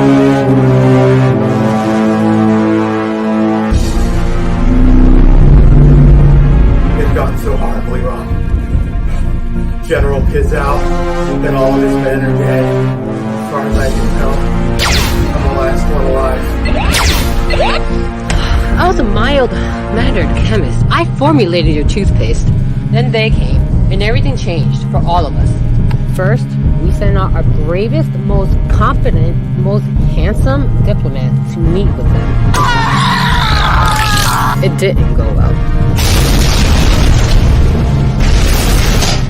It's gotten so horribly wrong. General Kid's out, and all of his men are dead. As far as I can tell, I'm the last one alive. I was a mild-mannered chemist. I formulated your toothpaste. Then they came, and everything changed for all of us. First, we sent out our bravest, most confident, most handsome diplomat to meet with them. It didn't go well.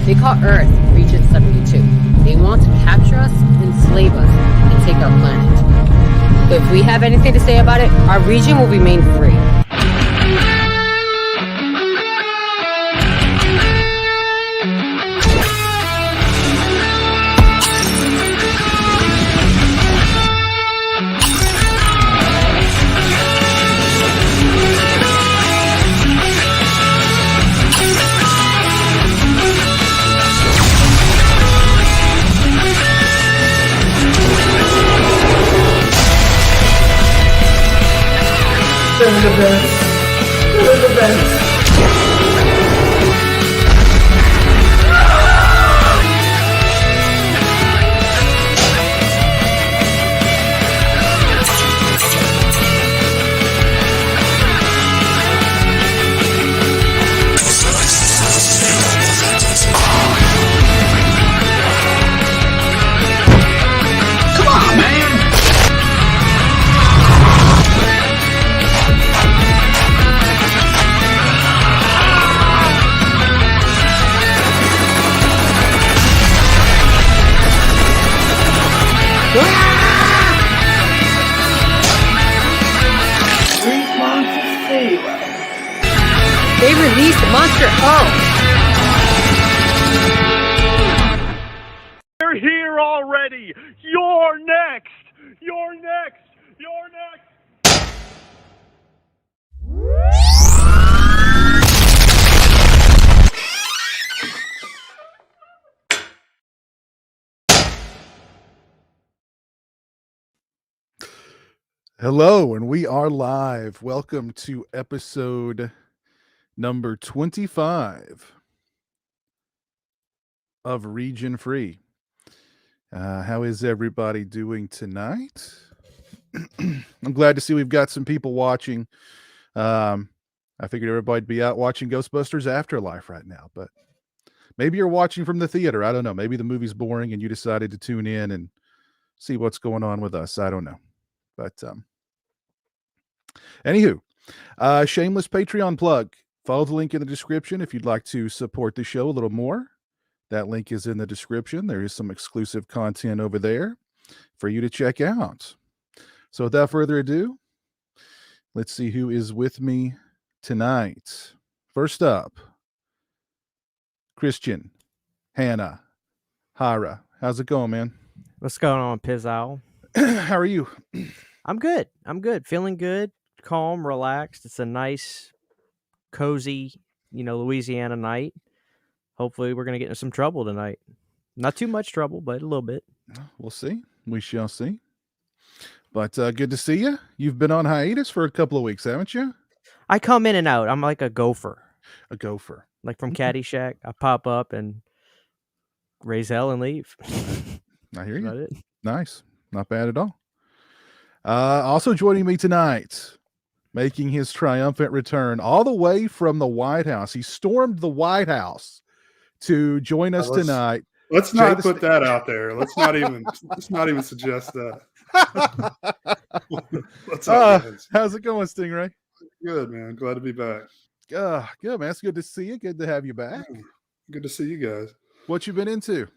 They call Earth Region 72. They want to capture us, enslave us, and take our planet. But if we have anything to say about it, our region will remain free. They're the best. They're the best. Come on, man! They released Monster O. They're here already! You're next! You're next! You're next! Hello, and we are live. Welcome to episode number 25 of Region Free. How is everybody doing tonight? I'm glad to see we've got some people watching. I figured everybody'd be out watching Ghostbusters Afterlife right now, but maybe you're watching from the theater. I don't know. Maybe the movie's boring and you decided to tune in and see what's going on with us. I don't know. But anywho, shameless Patreon plug. Follow the link in the description if you'd like to support the show a little more. That link is in the description. There is some exclusive content over there for you to check out. So without further ado, let's see who is with me tonight. First up, Christian Hanna. Hara. How's it going, man? What's going on, Pizzle? How are you? I'm good. Feeling good, calm, relaxed. It's a nice, cozy, Louisiana night. Hopefully we're going to get into some trouble tonight. Not too much trouble, but a little bit. We'll see. We shall see. But good to see you. You've been on hiatus for a couple of weeks, haven't you? I come in and out. I'm like a gopher. A gopher. Like from Caddyshack. I pop up and raise hell and leave. I hear you. That's it. Nice. Not bad at all. Also joining me tonight, making his triumphant return all the way from the White House. He stormed the White House to join us tonight. Let's not put that out there. Let's not even suggest that. How's it going, Stingray? Good, man. Glad to be back. Good, man. It's good to see you. Good to have you back. Yeah, good to see you guys. What you been into?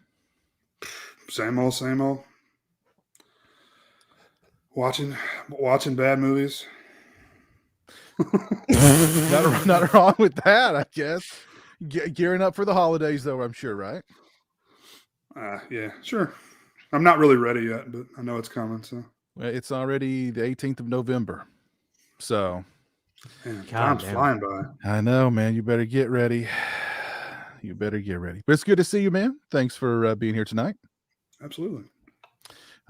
Same old, same old. Watching bad movies. Not wrong with that, I guess. Gearing up for the holidays, though, I'm sure, right? Yeah, sure. I'm not really ready yet, but I know it's coming. So it's already the 18th of November. So man, time's flying by. I know, man. You better get ready. But it's good to see you, man. Thanks for being here tonight. Absolutely.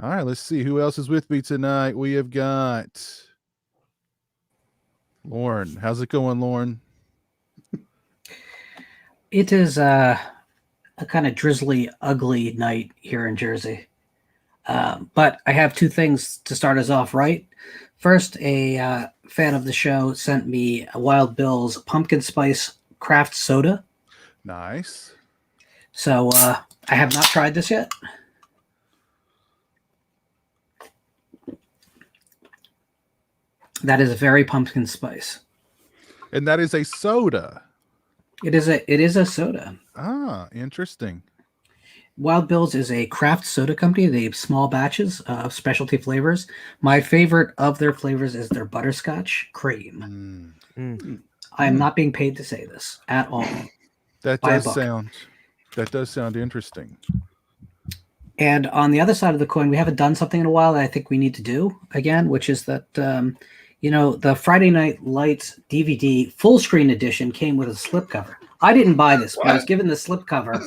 All right, let's see who else is with me tonight. We have got Lauren. How's it going, Lauren? It is a kind of drizzly, ugly night here in Jersey. But I have two things to start us off right. First, a fan of the show sent me a Wild Bill's pumpkin spice craft soda. Nice. So I have not tried this yet. That is very pumpkin spice. And that is a soda. It is a soda. Ah, interesting. Wild Bill's is a craft soda company. They have small batches of specialty flavors. My favorite of their flavors is their butterscotch cream. I am not being paid to say this at all. That does sound interesting. And on the other side of the coin, we haven't done something in a while that I think we need to do again, which is that the Friday Night Lights DVD full screen edition came with a slipcover. I didn't buy this, but I was given the slipcover.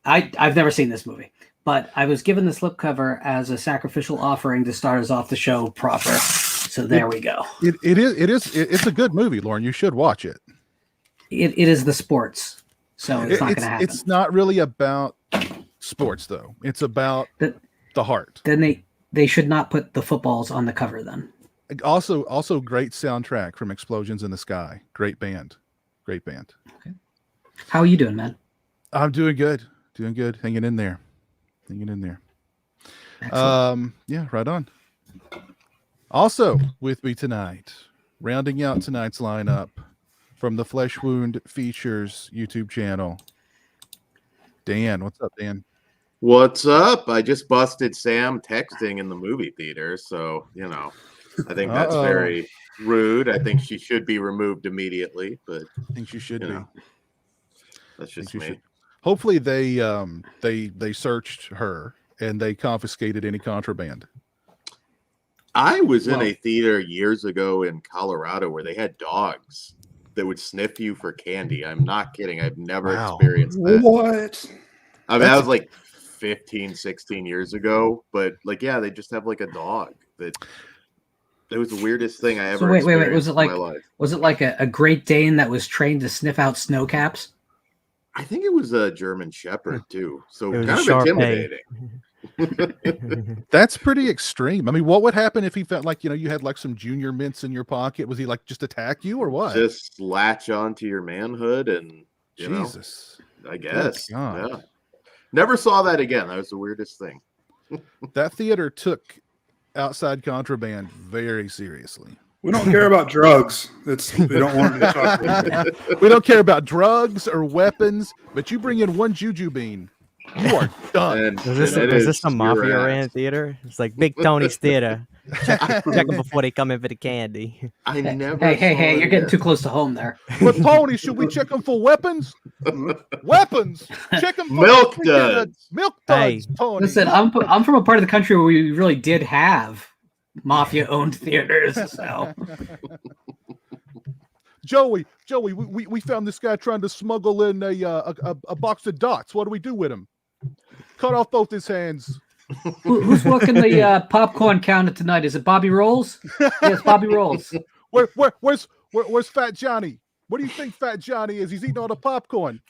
I've never seen this movie, but I was given the slipcover as a sacrificial offering to start us off the show proper. So there we go. It's a good movie, Lauren. You should watch it. It is the sports, so it's not going to happen. It's not really about sports, though. It's about the heart. Then they should not put the footballs on the cover. Then also great soundtrack from Explosions in the Sky. Great band. Okay. How are you doing, man? I'm doing good. Hanging in there. Excellent. Yeah, right on. Also with me tonight, rounding out tonight's lineup from the Flesh Wound Features YouTube channel, Dan. What's up, Dan? What's up? I just busted Sam texting in the movie theater, so I think that's very rude. I think she should be removed immediately, but I think she should be. That's just me. Hopefully they searched her and they confiscated any contraband. I was in a theater years ago in Colorado where they had dogs that would sniff you for candy. I'm not kidding. I've never experienced that. What? I mean, that was like 15, 16 years ago, but they just have like a dog that was the weirdest thing I ever experienced in my life. Was it like a Great Dane that was trained to sniff out snow caps? I think it was a German Shepherd too, so It was kind a of Shar-Pei. intimidating. That's pretty extreme. I mean, what would happen if he felt like you had like some Junior Mints in your pocket? Was he like just attack you or what? Just latch onto your manhood and Jesus. I guess. God. Yeah. Never saw that again. That was the weirdest thing. That theater took outside contraband very seriously. We don't care about drugs. We don't want to talk about. We don't care about drugs or weapons, but you bring in one juju bean, you are done. Is this some mafia ran theater? It's like Big Tony's theater. Check them before they come in for the candy. I never. Hey! You're getting too close to home there. But Tony, should we check them for weapons? Weapons. Check them for Milk duds. Milk duds. Tony. Listen, I'm from a part of the country where we really did have mafia-owned theaters. So, Joey, we found this guy trying to smuggle in a box of dots. What do we do with him? Cut off both his hands. who's working the popcorn counter tonight? Is it Bobby Rolls? Yes, Bobby Rolls. Where's Fat Johnny? What do you think Fat Johnny is? He's eating all the popcorn.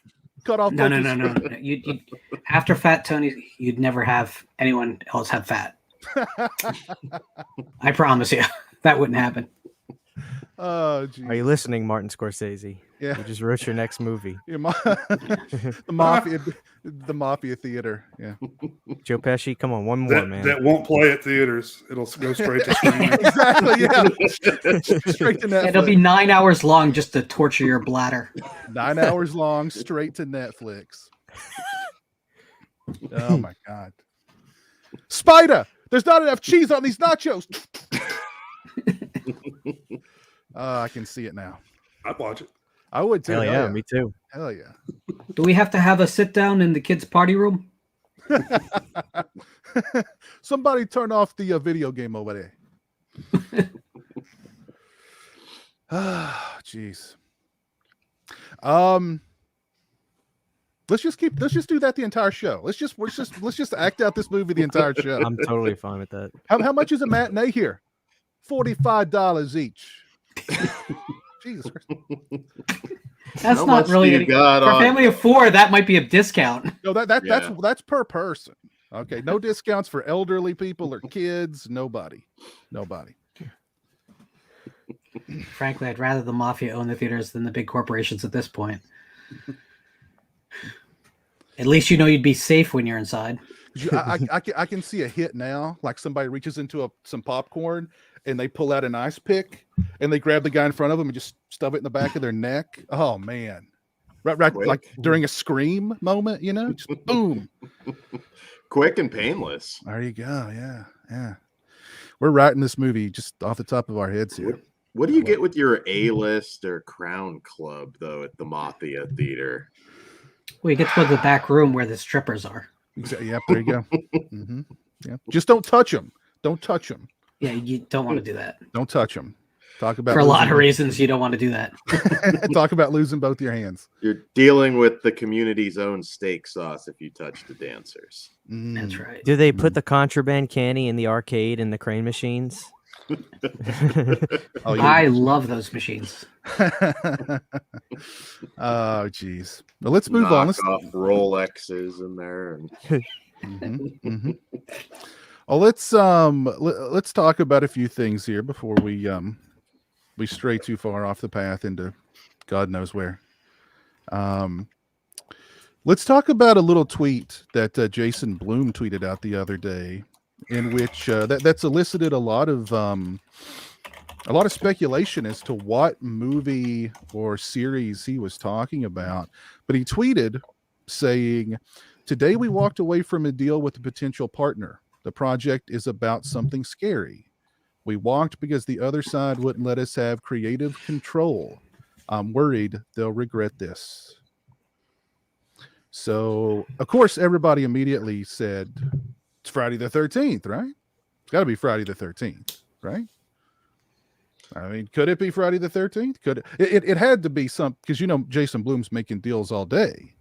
Cut off. No. You after Fat Tony, you'd never have anyone else have fat. I promise you, that wouldn't happen. Oh, geez. Are you listening, Martin Scorsese? Yeah. You just wrote your next movie. The mafia theater. Yeah. Joe Pesci, come on, one more, man. That won't play at theaters. It'll go straight to streaming. Exactly. Yeah. Straight to Netflix. It'll be 9 hours long just to torture your bladder. 9 hours long, straight to Netflix. Oh my God. Spider, there's not enough cheese on these nachos. I can see it now. I'd watch it. I would too. Hell yeah, me too. Hell yeah. Do we have to have a sit down in the kids' party room? Somebody turn off the video game over there. Jeez. Let's just do that the entire show. Let's just act out this movie the entire show. I'm totally fine with that. How much is a matinee here? $45 each. Jesus Christ. That's How not much really do you got for a on- family of 4. That might be a discount. No, that's per person. Okay, no discounts for elderly people or kids. Nobody. Frankly, I'd rather the mafia own the theaters than the big corporations at this point. At least you know you'd be safe when you're inside. I can see a hit now, like somebody reaches into some popcorn and they pull out an ice pick and they grab the guy in front of them and just stuff it in the back of their neck. Oh man, right, like during a scream moment, just boom, quick and painless. There you go. Yeah. We're writing this movie just off the top of our heads here. What do you get with your A-list or Crown Club though at the Mafia Theater? Well, you get to go to the back room where the strippers are. Exactly. Yep, there you go. Mm-hmm. Yeah. Just don't touch them. Don't touch them. Yeah, you don't want to do that. Don't touch them. Talk about for a lot of reasons you don't want to do that. Talk about losing both your hands. You're dealing with the community's own steak sauce if you touch the dancers. That's right. Do they put the contraband candy in the arcade and the crane machines? I love those machines. Oh, geez. Well, let's move on. Let's off Rolexes in there. And... Oh, let's talk about a few things here before we stray too far off the path into God knows where. Let's talk about a little tweet that Jason Blum tweeted out the other day, in which that's elicited a lot of speculation as to what movie or series he was talking about. But he tweeted saying, "Today we walked away from a deal with a potential partner. The project is about something scary. We walked because the other side wouldn't let us have creative control. I'm worried they'll regret this." So, of course, everybody immediately said, it's Friday the 13th, right? It's got to be Friday the 13th, right? I mean, could it be Friday the 13th? Could it had to be some, because Jason Blum's making deals all day.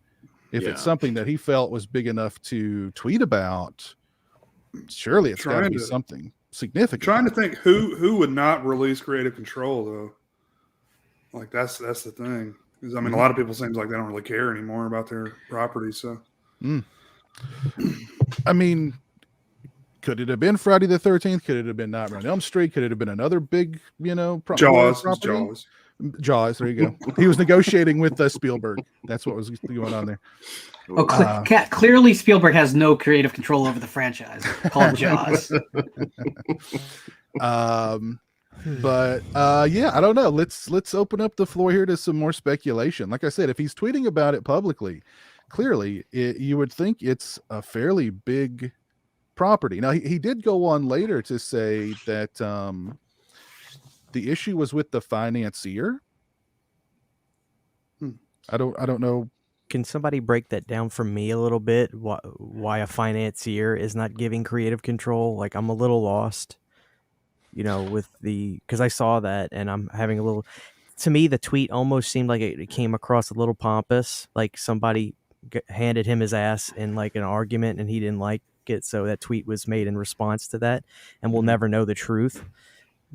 If it's something that he felt was big enough to tweet about, surely it's got to be something significant. Trying to think who would not release creative control though. Like that's the thing. Because a lot of people seems like they don't really care anymore about their property. So, I mean, could it have been Friday the 13th? Could it have been Nightmare on Elm Street? Could it have been another big, Jaws? Jaws. There you go. He was negotiating with Spielberg. That's what was going on there. Oh, clearly Spielberg has no creative control over the franchise called Jaws. But I don't know. Let's open up the floor here to some more speculation. Like I said, if he's tweeting about it publicly, clearly you would think it's a fairly big property. Now he did go on later to say that the issue was with the financier. I don't know. Can somebody break that down for me a little bit? Why a financier is not giving creative control? Like, I'm a little lost. Because I saw that and I'm having a little, to me, the tweet almost seemed like it came across a little pompous, like somebody handed him his ass in like an argument and he didn't like it. So that tweet was made in response to that, and we'll never know the truth.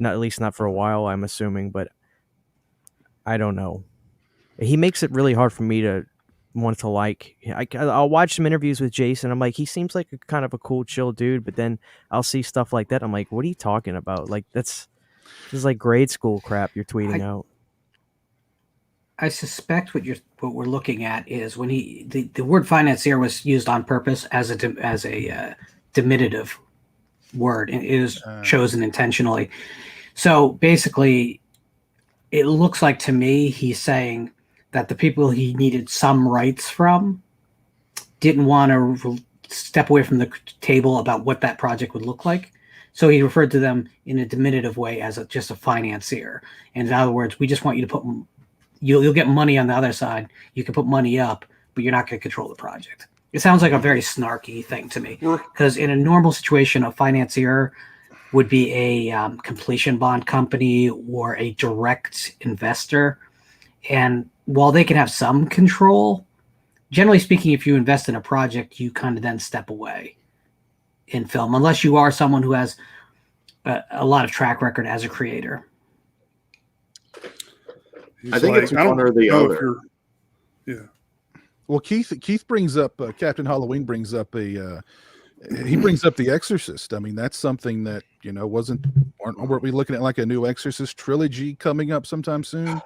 At least not for a while, I'm assuming, but I don't know. He makes it really hard for me to want to like. I'll watch some interviews with Jason. I'm like, he seems like a kind of a cool, chill dude. But then I'll see stuff like that. I'm like, what are you talking about? Like this is like grade school crap you're tweeting out. I suspect what we're looking at is when the word financier was used on purpose as a diminutive word, and it was chosen intentionally. So basically, it looks like to me he's saying that the people he needed some rights from didn't want to step away from the table about what that project would look like. So he referred to them in a diminutive way as just a financier. And in other words, we just want you to put, you'll get money on the other side. You can put money up, but you're not going to control the project. It sounds like a very snarky thing to me, because in a normal situation, a financier would be a completion bond company or a direct investor. And while they can have some control, generally speaking, if you invest in a project, you kind of then step away in film, unless you are someone who has a lot of track record as a creator. I think it's one or the other. Yeah. Well, Keith brings up Captain Halloween brings up he brings up The Exorcist. I mean, that's something that, you know, weren't we looking at like a new Exorcist trilogy coming up sometime soon?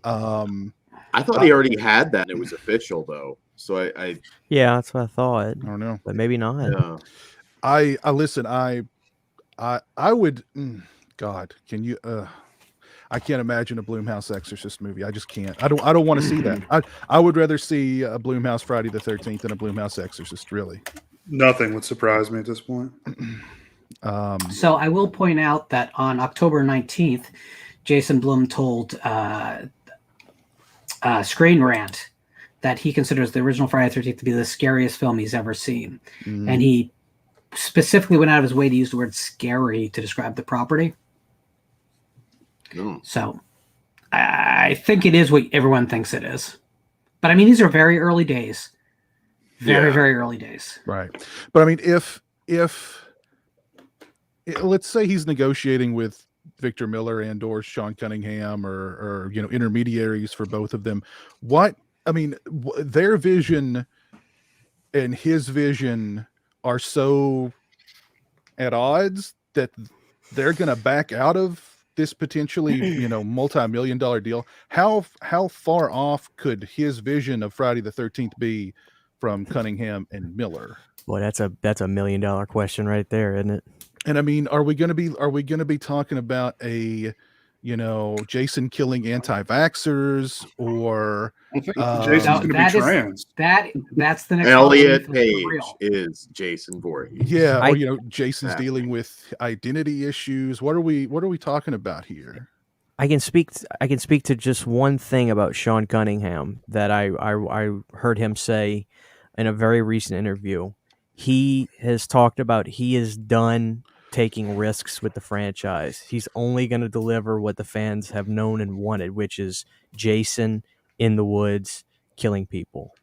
I thought he already had that. It was official though. So yeah, that's what I thought. I don't know, but maybe not. Yeah. I listen. I would. God, can you? I can't imagine a Blumhouse Exorcist movie. I just can't. I don't want to see that. I would rather see a Blumhouse Friday the 13th than a Blumhouse Exorcist. Really, nothing would surprise me at this point. So I will point out that on October 19th, Jason Blum told Screen Rant that he considers the original Friday the 13th to be the scariest film he's ever seen, and he specifically went out of his way to use the word "scary" to describe the property. So I think it is what everyone thinks it is. But I mean, these are very early days. Very early days. Right. But I mean, if let's say he's negotiating with Victor Miller and or Sean Cunningham or you know, intermediaries for both of them, their vision and his vision are so at odds that they're going to back out of this potentially, you know, multi-million-dollar deal. How far off could his vision of Friday the 13th be from Cunningham and Miller? Boy, that's a $1 million question right there, isn't it? And I mean, are we going to be talking about a, you know, Jason killing anti-vaxxers, or Jason's going to be trans? That's the next. Elliot Page is Jason Voorhees. Yeah, or you know, Jason's dealing with identity issues. What are we talking about here? I can speak to just one thing about Sean Cunningham that I heard him say in a very recent interview. He has talked about he is done taking risks with the franchise. He's only going to deliver what the fans have known and wanted, which is Jason in the woods killing people,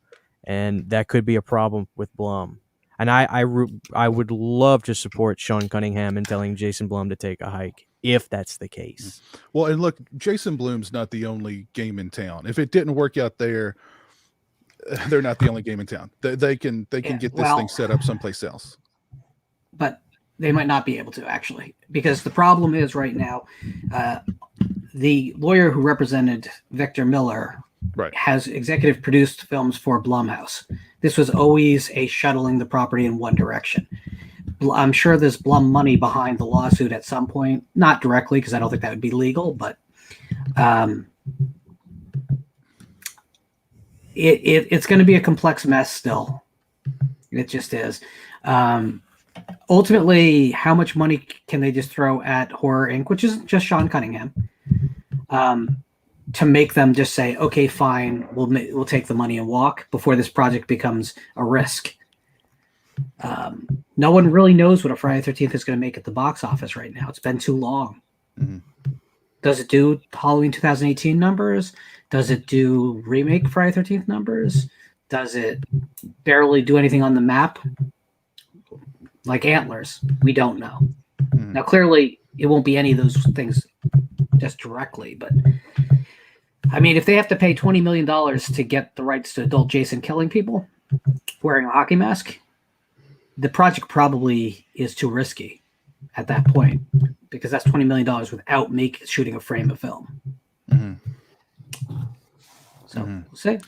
and that could be a problem with Blum. And I would love to support Sean Cunningham in telling Jason Blum to take a hike if that's the case. Well, and look, Jason Blum's not the only game in town. If it didn't work out there, they're not the only game in town. They can get this thing set up someplace else. But they might not be able to, actually, because the problem is right now, the lawyer who represented Victor Miller has executive produced films for Blumhouse. This was always a shuttling the property in one direction. I'm sure there's Blum money behind the lawsuit at some point, not directly, because I don't think that would be legal, but it's going to be a complex mess still. It just is. Ultimately, how much money can they just throw at Horror Inc., which is just Sean Cunningham, to make them just say, okay, fine, we'll take the money and walk before this project becomes a risk? No one really knows what a Friday the 13th is going to make at the box office right now. It's been too long. Mm-hmm. Does it do Halloween 2018 numbers? Does it do remake Friday the 13th numbers? Does it barely do anything on the map? Like Antlers, we don't know. Mm-hmm. Now, clearly, it won't be any of those things just directly, but I mean, if they have to pay $20 million to get the rights to adult Jason killing people wearing a hockey mask, the project probably is too risky at that point, because that's $20 million without shooting a frame of film. Mm-hmm. So we'll see.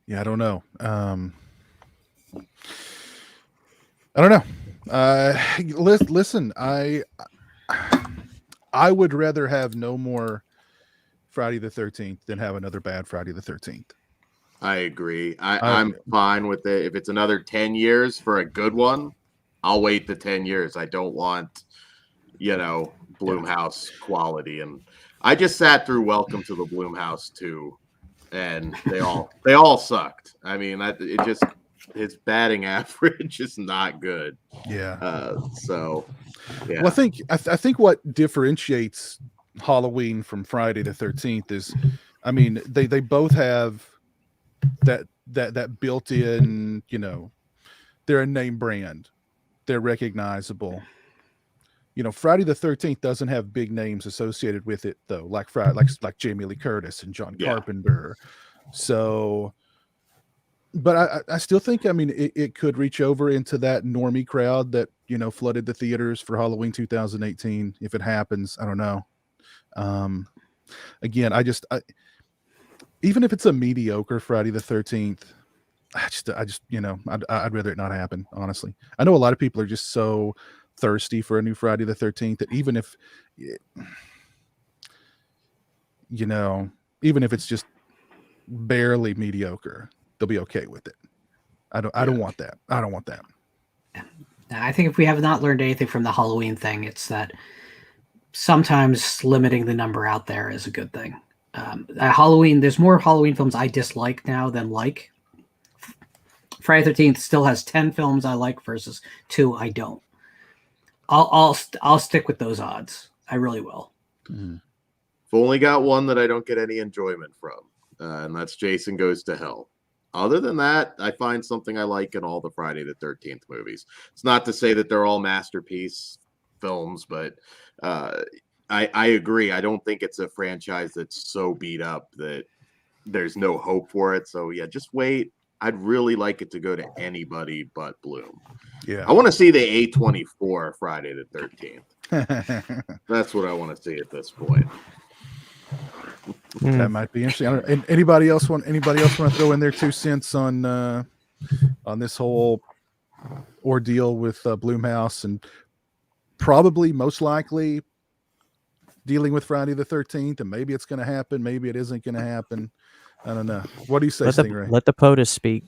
Yeah, I don't know. I don't know. Listen, I would rather have no more Friday the 13th than have another bad Friday the 13th. I agree. I'm fine with it. If it's another 10 years for a good one, I'll wait the 10 years. I don't want, Blumhouse quality. And I just sat through Welcome to the Blumhouse 2, and they all sucked. I mean, his batting average is not good. Yeah. So, yeah. Well, I think what differentiates Halloween from Friday the 13th is, I mean, they both have that built-in, you know, they're a name brand, they're recognizable. You know, Friday the 13th doesn't have big names associated with it though, like like Jamie Lee Curtis and John Carpenter. So, but I still think, I mean, it could reach over into that normie crowd that, you know, flooded the theaters for Halloween 2018. If it happens, I don't know. Again, even if it's a mediocre Friday the 13th, I just, you know, I'd rather it not happen, honestly. I know a lot of people are just so thirsty for a new Friday the 13th that even if, you know, even if it's just barely mediocre, they'll be okay with it. I don't want that. I don't want that. I think if we have not learned anything from the Halloween thing, it's that sometimes limiting the number out there is a good thing. Halloween, there's more Halloween films I dislike now than like. Friday the 13th still has 10 films I like versus 2 I don't. I'll stick with those odds. I really will. I've only got one that I don't get any enjoyment from, and that's Jason Goes to Hell. Other than that, I find something I like in all the Friday the 13th movies. It's not to say that they're all masterpiece films, but I agree. I don't think it's a franchise that's so beat up that there's no hope for it. So yeah, just wait. I'd really like it to go to anybody but Blum. Yeah. I want to see the A24 Friday the 13th. That's what I want to see at this point. That might be interesting. And anybody else want to throw in their 2 cents on this whole ordeal with Blumhouse and probably most likely dealing with Friday the 13th, and maybe it's going to happen, maybe it isn't going to happen. I don't know. What do you say, Stingray? Let the POTUS speak.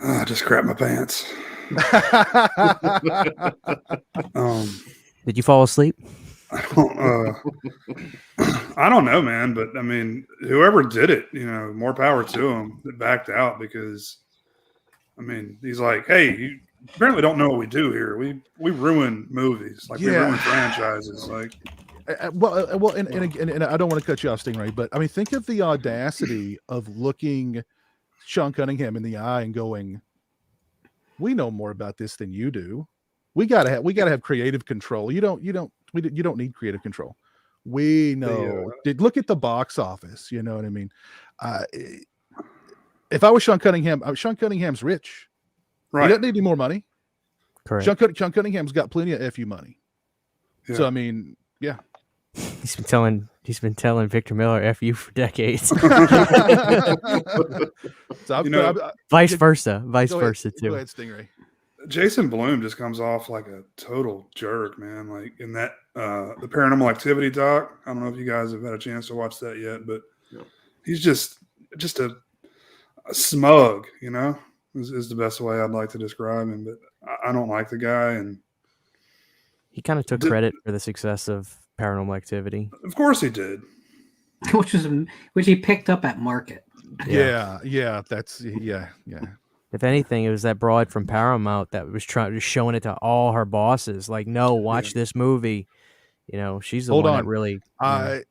I just crap my pants. Did you fall asleep? I don't know, man. But I mean, whoever did it, you know, more power to him that backed out, because I mean, he's like, hey, you apparently don't know what we do here. We ruin movies, like we ruin franchises, like. Well, and I don't want to cut you off, Stingray, but I mean, think of the audacity of looking Sean Cunningham in the eye and going, "We know more about this than you do. We gotta have creative control. You don't need creative control. We know. Look at the box office. You know what I mean? If I was Sean Cunningham, Sean Cunningham's rich. Right? He doesn't need any more money. Correct. Sean Cunningham's got plenty of FU money. Yeah. So I mean, yeah. He's been telling Victor Miller "F you" for decades. Vice versa too. Go ahead, Stingray. Jason Blum just comes off like a total jerk, man. Like in that the Paranormal Activity doc. I don't know if you guys have had a chance to watch that yet, but he's just a smug, you know, is the best way I'd like to describe him. But I don't like the guy, and he kind of took credit for the success of Paranormal Activity. Of course he did. which he picked up at market. Yeah. If anything, it was that broad from Paramount that was showing it to all her bosses. Like, no, watch this movie. You know, she's the one that really. I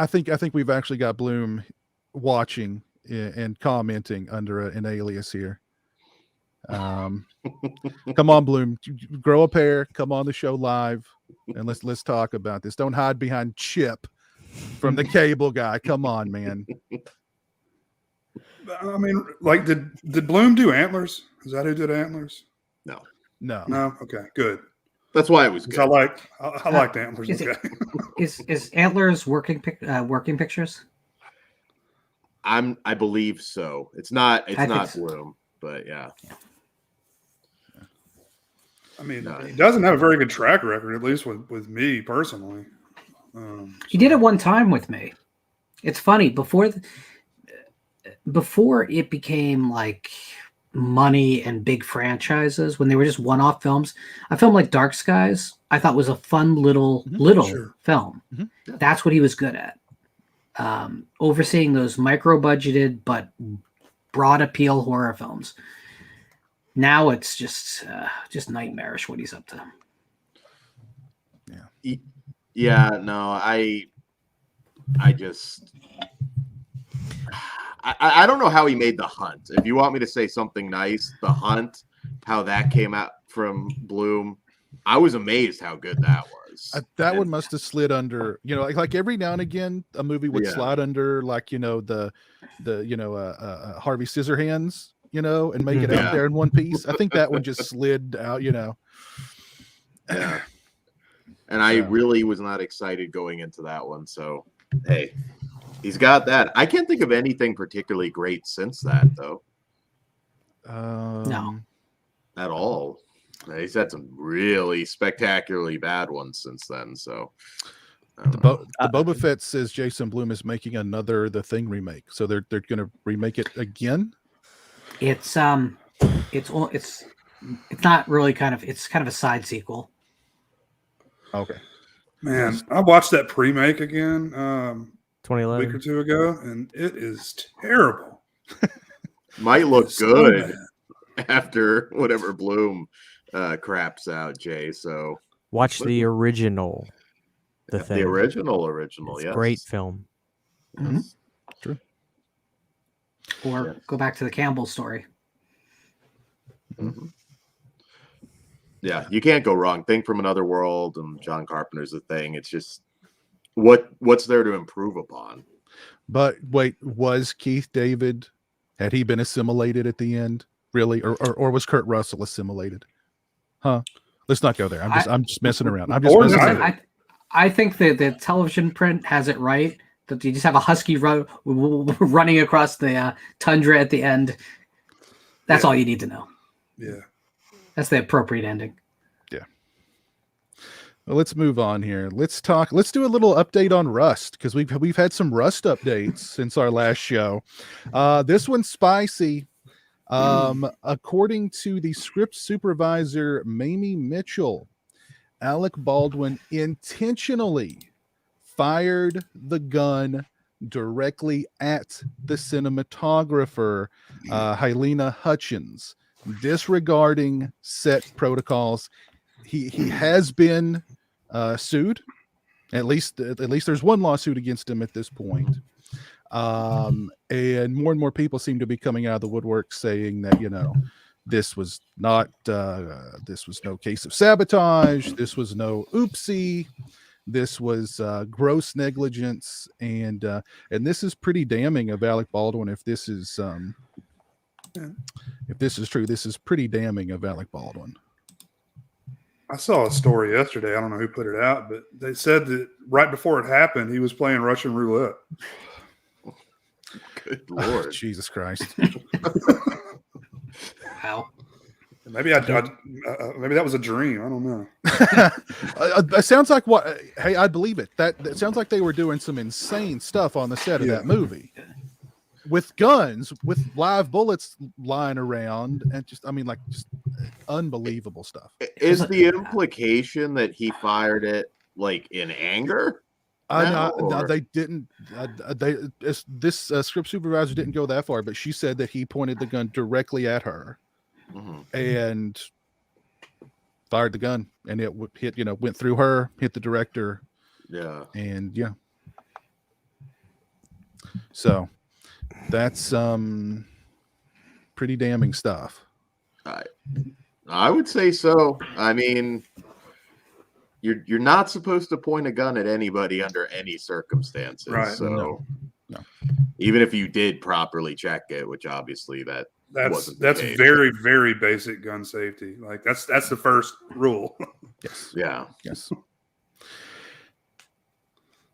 think we've actually got Blum watching and commenting under an alias here. Come on, Blum, grow a pair. Come on the show live, and let's talk about this. Don't hide behind Chip from the cable guy. Come on, man. I mean, like, did Blum do Antlers? Is that who did Antlers? No. Okay, good. That's why it was good. I liked Antlers. Is Antlers working pictures? I believe so. It's not Blum, but yeah. I mean, he doesn't have a very good track record, at least with me personally. He did it one time with me. It's funny, before it became like money and big franchises, when they were just one-off films, a film like Dark Skies I thought was a fun little film. Mm-hmm. Yeah. That's what he was good at. Overseeing those micro-budgeted but broad appeal horror films. Now it's just nightmarish what he's up to. Yeah, no, I I don't know how he made The Hunt. If you want me to say something nice, The Hunt, how that came out from Blum, I was amazed how good that was. That one must have slid under, like every now and again, a movie would slide under, like, the Harvey Scissorhands, and make it out there in one piece. I think that one just slid out, Yeah. And I really was not excited going into that one. So, hey, he's got that. I can't think of anything particularly great since that, though. No. At all. He's had some really spectacularly bad ones since then. So, the Boba Fett says Jason Blum is making another The Thing remake. So they're going to remake it again. It's not really it's kind of a side sequel. Okay. Man, I watched that pre-make again 2011. a week or two ago, and it is terrible. Might look It's so good bad. after whatever Blum craps out, Jay. So Watch the original. The Thing. the original, It's yes. a great film. Mm-hmm. True. Or go back to the Campbell story. Mm-hmm. Yeah, you can't go wrong. Think from Another World and John Carpenter's The Thing. It's just what's there to improve upon. But wait, was Keith David, had he been assimilated at the end, really, or was Kurt Russell assimilated? Huh? Let's not go there. I'm just messing around. I think that the television print has it right. That you just have a husky running across the tundra at the end. That's all you need to know. Yeah. That's the appropriate ending. Yeah. Well, let's move on here. Let's do a little update on Rust, because we've had some Rust updates since our last show. This one's spicy. According to the script supervisor, Mamie Mitchell, Alec Baldwin intentionally fired the gun directly at the cinematographer, Helena Hutchins, disregarding set protocols. He has been sued. At least there's one lawsuit against him at this point. And more people seem to be coming out of the woodwork saying that, this was no case of sabotage. This was no oopsie. This was gross negligence, and this is pretty damning of Alec Baldwin. If this is true, this is pretty damning of Alec Baldwin. I saw a story yesterday. I don't know who put it out, but they said that right before it happened, he was playing Russian roulette. Good Lord. Jesus Christ. Wow. Maybe maybe that was a dream. I don't know. It sounds like what? Hey, I believe it. That sounds like they were doing some insane stuff on the set of that movie, with guns, with live bullets lying around, and just unbelievable stuff. Is the implication that he fired it like in anger? No, they didn't. This script supervisor didn't go that far, but she said that he pointed the gun directly at her. Mm-hmm. And fired the gun, and it hit, went through her, hit the director. Yeah. And so that's pretty damning stuff. I would say so. I mean, you're not supposed to point a gun at anybody under any circumstances. Right. So no. Even if you did properly check it, which obviously that's very, very basic gun safety. Like that's the first rule. Yes. Yeah. Yes.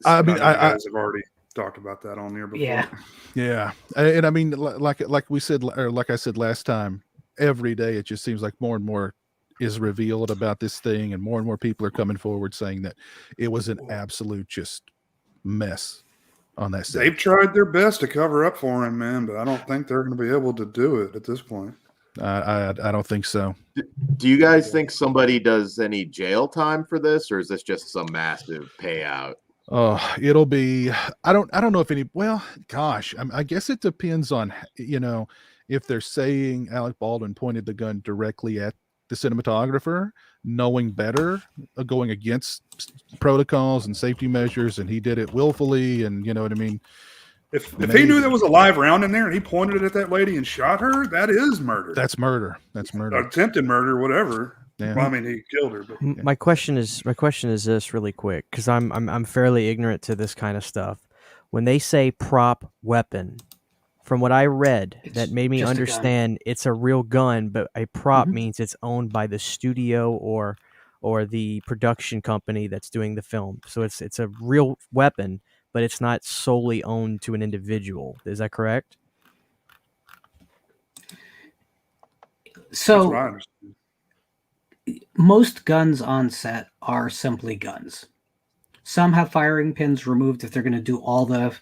I mean, guys have already talked about that on here before. Yeah. Yeah. And I mean, like we said, or like I said last time, every day it just seems like more and more is revealed about this thing, and more people are coming forward saying that it was an absolute just mess on that set. They've tried their best to cover up for him, man, but I don't think they're going to be able to do it at this point. I don't think so. Do you guys think somebody does any jail time for this, or is this just some massive payout? Oh, it'll be. I don't know if any. Well, gosh, I guess it depends on if they're saying Alec Baldwin pointed the gun directly at the cinematographer, knowing better, going against protocols and safety measures, and he did it willfully, and you know what I mean. If he knew there was a live round in there and he pointed it at that lady and shot her, that is murder. That's murder. That's murder. Attempted murder, whatever. Yeah. Well, I mean, he killed her. But My question is this really quick, because I'm fairly ignorant to this kind of stuff. When they say prop weapon, from what I read, that made me understand it's a real gun, but a prop means it's owned by the studio or the production company that's doing the film. So it's a real weapon, but it's not solely owned to an individual. Is that correct? So most guns on set are simply guns. Some have firing pins removed if they're going to do all the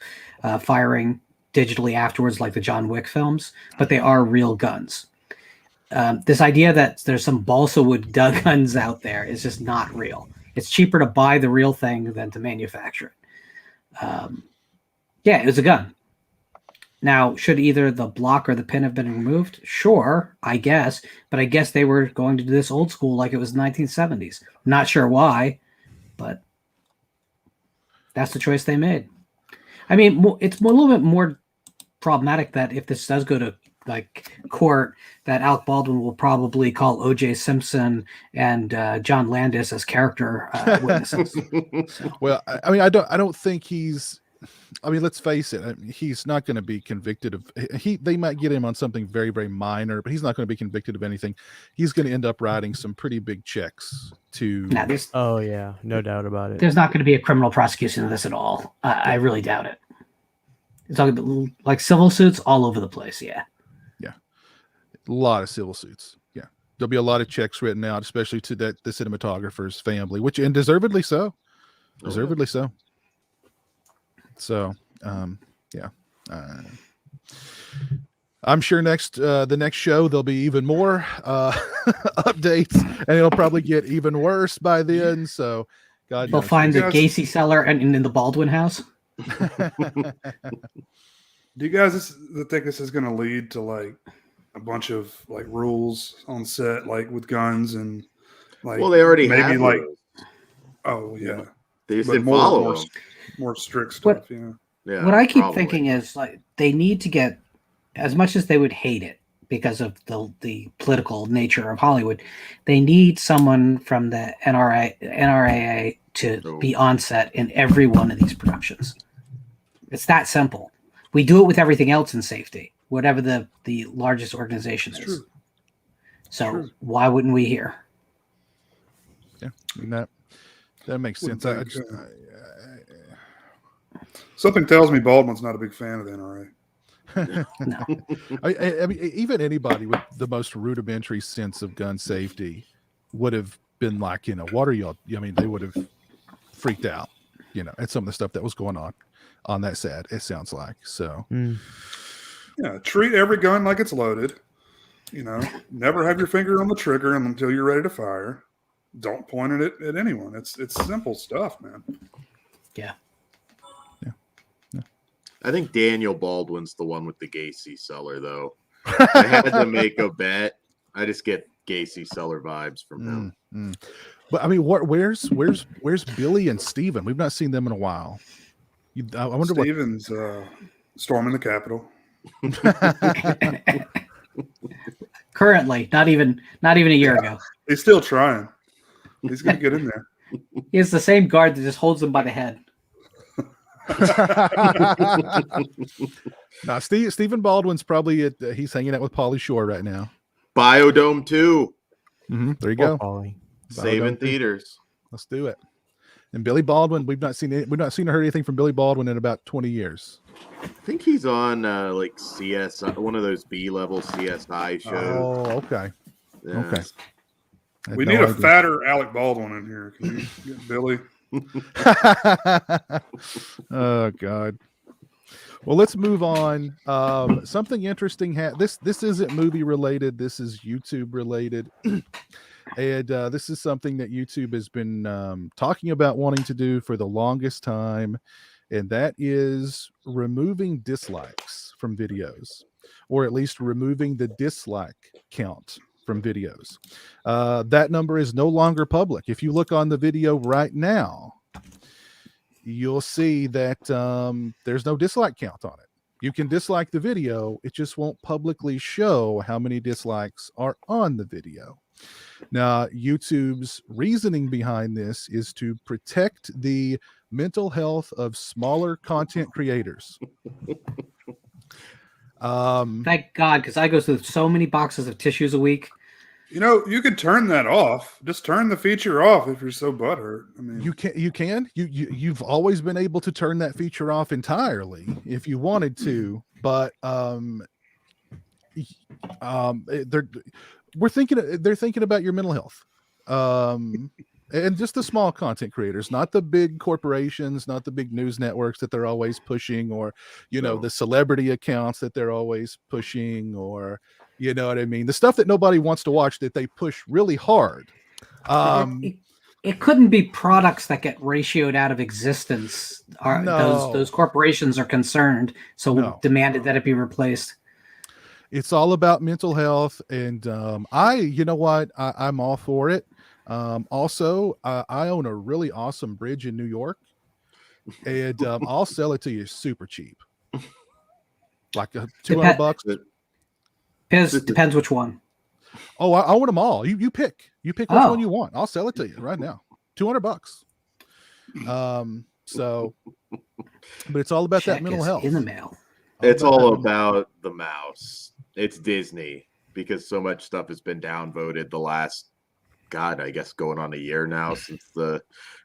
firing digitally afterwards, like the John Wick films, but they are real guns. This idea that there's some balsa wood guns out there is just not real. It's cheaper to buy the real thing than to manufacture it. Yeah, it was a gun. Now, should either the block or the pin have been removed? Sure, I guess. But I guess they were going to do this old school like it was 1970s. Not sure why, but that's the choice they made. I mean, it's a little bit more problematic that if this does go to like court, that Alec Baldwin will probably call O.J. Simpson and John Landis as character witnesses. So. Well, I mean, I don't think he's. I mean, let's face it. He's not going to be convicted of. They might get him on something very, very minor, but he's not going to be convicted of anything. He's going to end up writing some pretty big checks to. Oh yeah, no doubt about it. There's not going to be a criminal prosecution of this at all. I really doubt it. It's all like civil suits all over the place. Yeah. Yeah, a lot of civil suits. Yeah, there'll be a lot of checks written out, especially to the cinematographer's family, and deservedly so. Deservedly so. So, yeah, I'm sure the next show there'll be even more updates, and it'll probably get even worse by then. So, God, they'll find the Gacy cellar and in the Baldwin house. Do you guys think this is going to lead to like a bunch of like rules on set, like with guns and like? Well, they already maybe have like. those. Oh yeah, they said follow them. More strict stuff, Yeah. What I keep thinking is like they need to get, as much as they would hate it because of the political nature of Hollywood, they need someone from the NRAA to be on set in every one of these productions. It's that simple. We do it with everything else in safety, whatever the largest organization is. True. So why wouldn't we here? Yeah, I mean, that makes sense. Something tells me Baldwin's not a big fan of the NRA. No. I mean, even anybody with the most rudimentary sense of gun safety would have been like, what are y'all? I mean, they would have freaked out, at some of the stuff that was going on that set. It sounds like so. Yeah, treat every gun like it's loaded. Never have your finger on the trigger until you're ready to fire. Don't point it at anyone. It's simple stuff, man. Yeah. I think Daniel Baldwin's the one with the Gacy cellar, though. I had to make a bet. I just get Gacy cellar vibes from him. But I mean, where's Billy and Steven? We've not seen them in a while. I wonder Steven's storming the Capitol. Currently, not even a year ago. He's still trying. He's gonna get in there. He has the same guard that just holds him by the head. Now, Stephen Baldwin's probably he's hanging out with Pauly Shore right now. Biodome 2. There you go. Saving theaters. Let's do it. And Billy Baldwin, we've not seen or heard anything from Billy Baldwin in about 20 years. I think he's on like CSI, one of those B-level CSI shows. Oh, okay. Yeah. Okay. We need a fatter Alec Baldwin in here. Can you get Billy? Oh God. Well, let's move on. Something interesting. This isn't movie related. This is YouTube related, and this is something that YouTube has been talking about wanting to do for the longest time, and that is removing dislikes from videos, or at least removing the dislike count from videos. That number is no longer public. If you look on the video right now, you'll see that there's no dislike count on it. You can dislike the video, it just won't publicly show how many dislikes are on the video. Now, YouTube's reasoning behind this is to protect the mental health of smaller content creators. Thank God, because I go through so many boxes of tissues a week. You know, you could turn that off. Just turn the feature off if you're so butthurt. I mean, you've always been able to turn that feature off entirely if you wanted to, but they're thinking about your mental health. And just the small content creators, not the big corporations, not the big news networks that they're always pushing, or, you know, the celebrity accounts that they're always pushing, or, you know what I mean? The stuff that nobody wants to watch that they push really hard. It couldn't be products that get ratioed out of existence. Those corporations are concerned, so demanded that it be replaced. It's all about mental health, and you know what? I'm all for it. Also, I own a really awesome bridge in New York, and I'll sell it to you super cheap, like $200. Depends which one. Oh, I want them all. You pick which one you want. I'll sell it to you right now. $200. So, but it's all about that mental health. In the mail. It's all about the mouse. It's Disney, because so much stuff has been downvoted the last, God, I guess going on a year now since the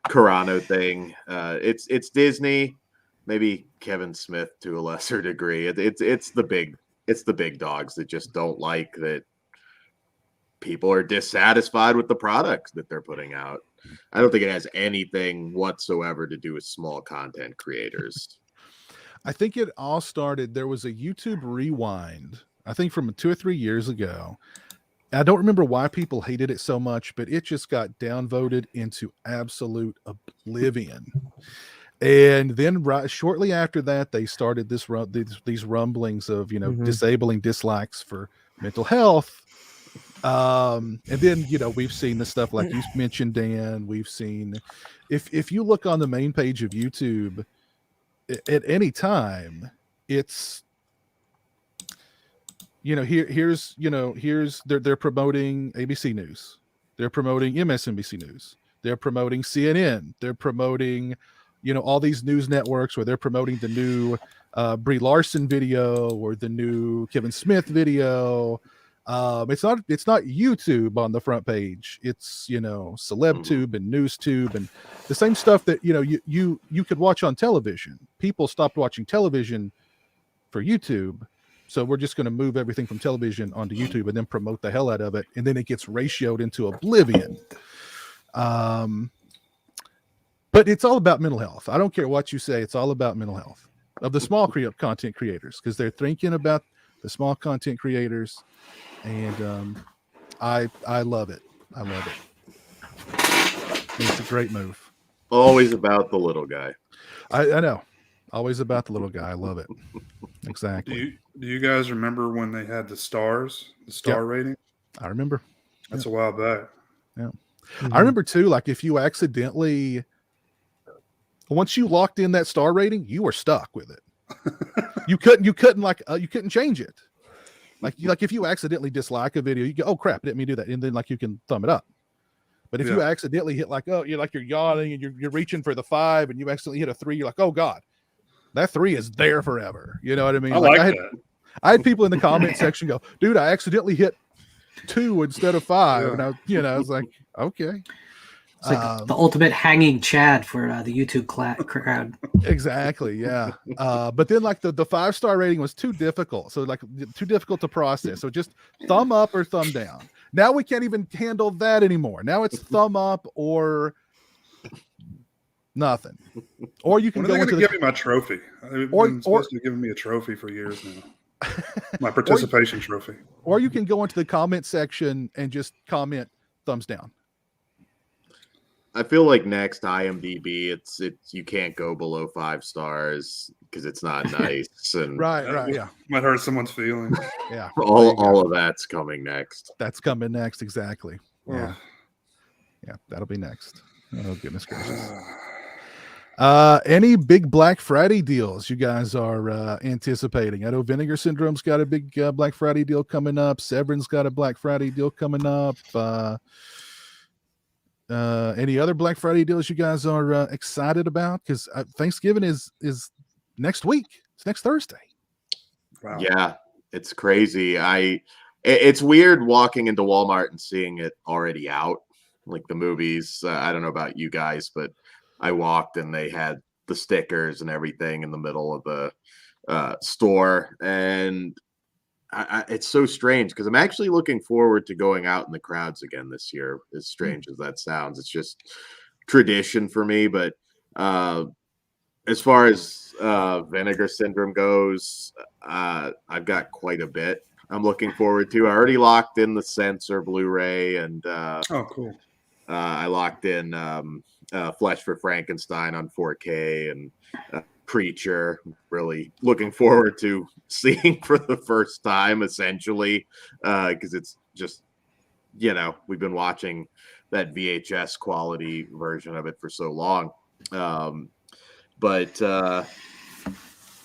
Carano thing. It's Disney, maybe Kevin Smith to a lesser degree. It's the big dogs that just don't like that people are dissatisfied with the products that they're putting out. I don't think it has anything whatsoever to do with small content creators. I think it all started, there was a YouTube rewind, I think from 2 or 3 years ago. I don't remember why people hated it so much, but it just got downvoted into absolute oblivion. And then shortly after that, they started these rumblings of, you know, disabling dislikes for mental health. And then, you know, we've seen the stuff like you mentioned, Dan. We've seen, if you look on the main page of YouTube at any time, it's, you know, here's they're promoting ABC News, they're promoting MSNBC News, they're promoting CNN, they're promoting, you know, all these news networks where they're promoting the new Brie Larson video or the new Kevin Smith video. It's not YouTube on the front page. It's, you know, CelebTube and NewsTube and the same stuff that, you know, you could watch on television. People stopped watching television for YouTube. So we're just going to move everything from television onto YouTube and then promote the hell out of it. And then it gets ratioed into oblivion. But it's all about mental health. I don't care what you say. It's all about mental health of the small content creators, because they're thinking about the small content creators. And I love it. I love it. It's a great move. Always about the little guy. I know. Always about the little guy. I love it. Exactly. Do you guys remember when they had the star rating? I remember. That's a while back. Yeah. I remember too, like if you accidentally, once you locked in that star rating, you were stuck with it. you couldn't change it. Like if you accidentally dislike a video, you go, oh crap, didn't mean to do that. And then like you can thumb it up. But if you accidentally hit like, oh, you're yawning and you're reaching for the 5 and you accidentally hit a 3, you're like, oh God, that 3 is there forever. You know what I mean? I had people in the comment section go, dude, I accidentally hit 2 instead of 5. Yeah. And I was like, okay. It's like the ultimate hanging Chad for the YouTube crowd. Exactly. Yeah. But then like the 5-star rating was too difficult. So like too difficult to process. So just thumb up or thumb down. Now we can't even handle that anymore. Now it's thumb up or nothing. Or you can when go into give me my trophy. They've been supposed to be giving me a trophy for years now. My participation trophy. Or you can go into the comment section and just comment thumbs down. I feel like next IMDb, it's you can't go below 5 stars because it's not nice. And right, yeah, might hurt someone's feelings. Yeah, all of that's coming next. That's coming next, exactly. Yeah, Oh. yeah, that'll be next. Oh goodness gracious. Any big Black Friday deals you guys are anticipating? I know Vinegar Syndrome's got a big Black Friday deal coming up. Severin's got a Black Friday deal coming up. Any other Black Friday deals you guys are excited about? Because Thanksgiving is next week. It's next Thursday. Wow. Yeah, it's crazy. It's weird walking into Walmart and seeing it already out, like the movies. I don't know about you guys, but I walked and they had the stickers and everything in the middle of the store, and it's so strange because I'm actually looking forward to going out in the crowds again this year. As strange as that sounds, it's just tradition for me. But as far as Vinegar Syndrome goes, I've got quite a bit I'm looking forward to. I already locked in the Censor Blu-ray, and Oh, cool. I locked in Flesh for Frankenstein on 4K and Preacher. Really looking forward to seeing for the first time, essentially, because it's just, we've been watching that VHS quality version of it for so long. But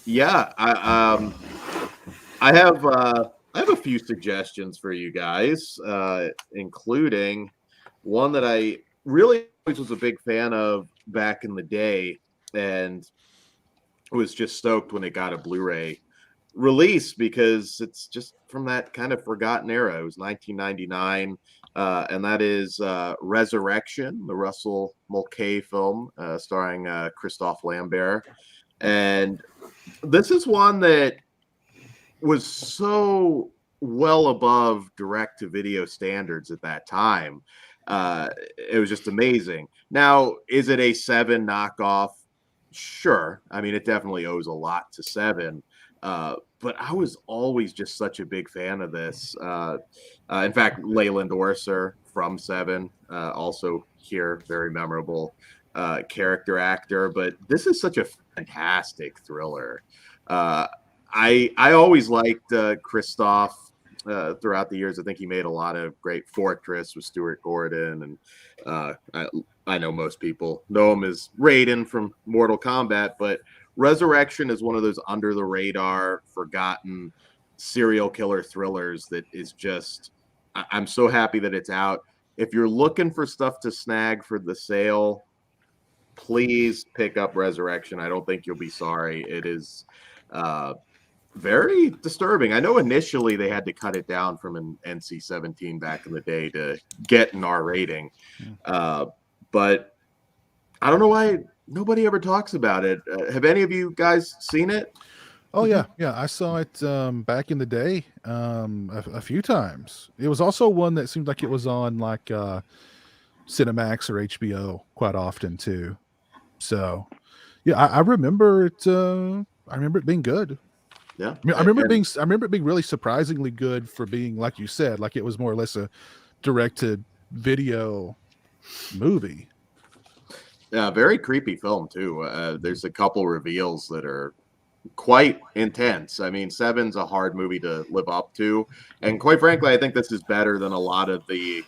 yeah, I have a few suggestions for you guys, including one that I really was a big fan of back in the day, and was just stoked when it got a Blu-ray release because it's just from that kind of forgotten era. It was 1999, and that is Resurrection, the Russell Mulcahy film starring Christophe Lambert. And this is one that was so well above direct-to-video standards at that time. It was just amazing. Now, is it a Seven knockoff? Sure. I mean, it definitely owes a lot to Seven. But I was always just such a big fan of this. In fact, Leyland Orser from Seven, also here, very memorable character actor. But this is such a fantastic thriller. I always liked Christophe throughout the years. I think he made a lot of great Fortress with Stuart Gordon, and I know most people know him as Raiden from Mortal Kombat, but Resurrection is one of those under the radar, forgotten serial killer thrillers that is just, I'm so happy that it's out. If you're looking for stuff to snag for the sale, please pick up Resurrection. I don't think you'll be sorry. It is very disturbing. I know initially they had to cut it down from an NC-17 back in the day to get an R rating. But I don't know why nobody ever talks about it. Have any of you guys seen it? Oh yeah, I saw it back in the day a few times. It was also one that seemed like it was on like Cinemax or HBO quite often too. So yeah, I remember it. I remember it being good. Yeah, I remember it being really surprisingly good for being, like you said, like it was more or less a direct-to-video movie. Yeah, very creepy film too. There's a couple reveals that are quite intense. I mean, Seven's a hard movie to live up to, and quite frankly, I think this is better than a lot of the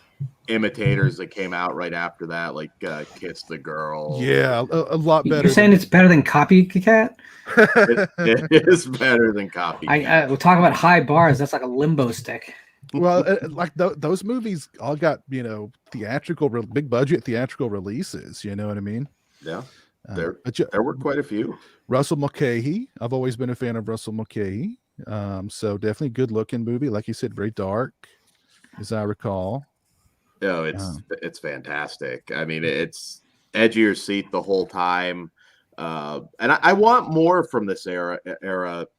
imitators that came out right after that, like Kiss the Girl. Yeah, a lot better. You're saying it's better than Copycat? It is better than Copycat. We'll talk about high bars. That's like a limbo stick. Well, like those movies all got, theatrical, big budget theatrical releases. You know what I mean? Yeah, there were quite a few. Russell Mulcahy. I've always been a fan of Russell Mulcahy. So definitely good looking movie. Like you said, very dark, as I recall. No, it's fantastic. I mean, it's edge of your seat the whole time. And I want more from this era.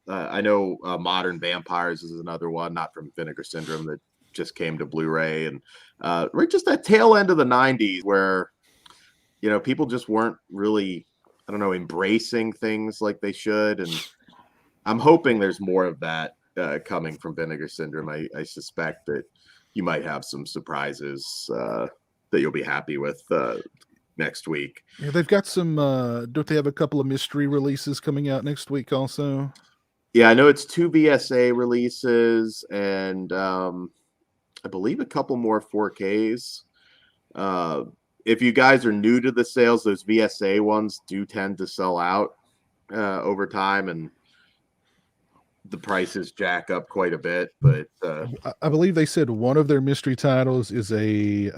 I know Modern Vampires is another one, not from Vinegar Syndrome, that just came to Blu-ray, and right just that tail end of the 90s where people just weren't really, I don't know, embracing things like they should. And I'm hoping there's more of that coming from Vinegar Syndrome. I suspect that you might have some surprises that you'll be happy with next week. Yeah, they've got some. Don't they have a couple of mystery releases coming out next week also? Yeah, I know it's 2 VSA releases and I believe a couple more 4Ks. if you guys are new to the sales, those VSA ones do tend to sell out over time, and the prices jack up quite a bit. But I believe they said one of their mystery titles is a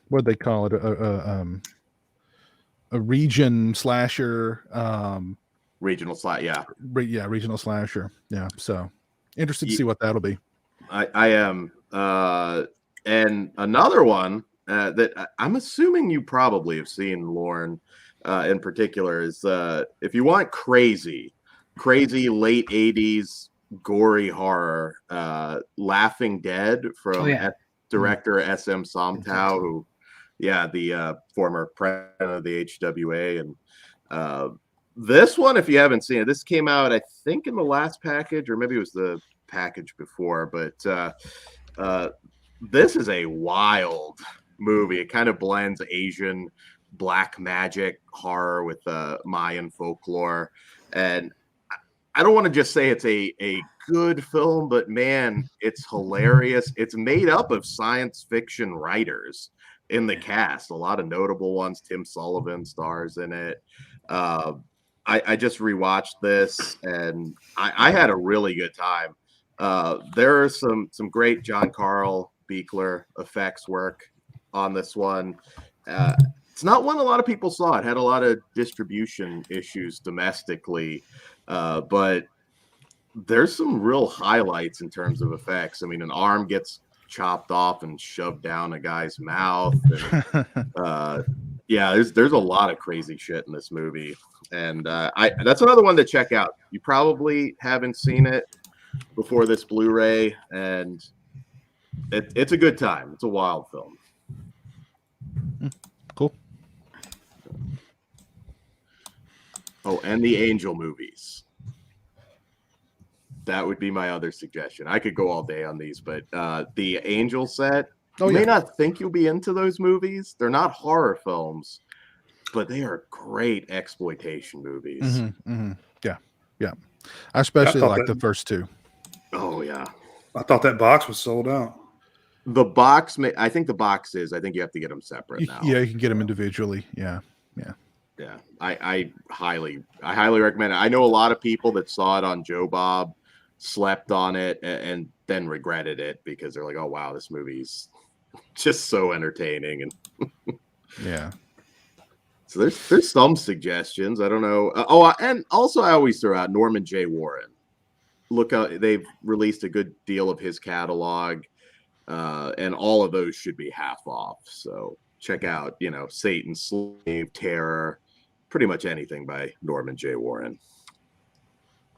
what do they call it? A region slasher. Regional slot, yeah. Regional slasher. Yeah. So interested to see what that'll be. I am. And another one that I'm assuming you probably have seen, Lauren, in particular, is if you want crazy late 80s gory horror, Laughing Dead from director S.M. Somtow, who, the former president of the HWA. And this one, if you haven't seen it, this came out, I think, in the last package, or maybe it was the package before, but this is a wild movie. It kind of blends Asian black magic horror with Mayan folklore. And I don't want to just say it's a good film, but man, it's hilarious. It's made up of science fiction writers in the cast. A lot of notable ones. Tim Sullivan stars in it. I just rewatched this, and I had a really good time. There are some great John Carl Buechler effects work on this one. It's not one a lot of people saw. It had a lot of distribution issues domestically, but there's some real highlights in terms of effects. I mean, an arm gets chopped off and shoved down a guy's mouth. And, there's a lot of crazy shit in this movie, and that's another one to check out. You probably haven't seen it before this Blu-ray, and it's a good time. It's a wild film. Cool. Oh, and the Angel movies. That would be my other suggestion. I could go all day on these, but the Angel set, you may not think you'll be into those movies. They're not horror films, but they are great exploitation movies. Mm-hmm, mm-hmm. Yeah. I especially like the first two. Oh, yeah. I thought that box was sold out. The box, I think the box is. I think you have to get them separate now. Yeah, you can get them individually. Yeah. I highly recommend it. I know a lot of people that saw it on Joe Bob, slept on it, and then regretted it because they're like, "Oh wow, this movie's just so entertaining." And yeah. So there's some suggestions. I don't know. And also I always throw out Norman J. Warren. Look out, they've released a good deal of his catalog, and all of those should be half off. So check out, Satan, Slave, Terror, pretty much anything by Norman J. Warren.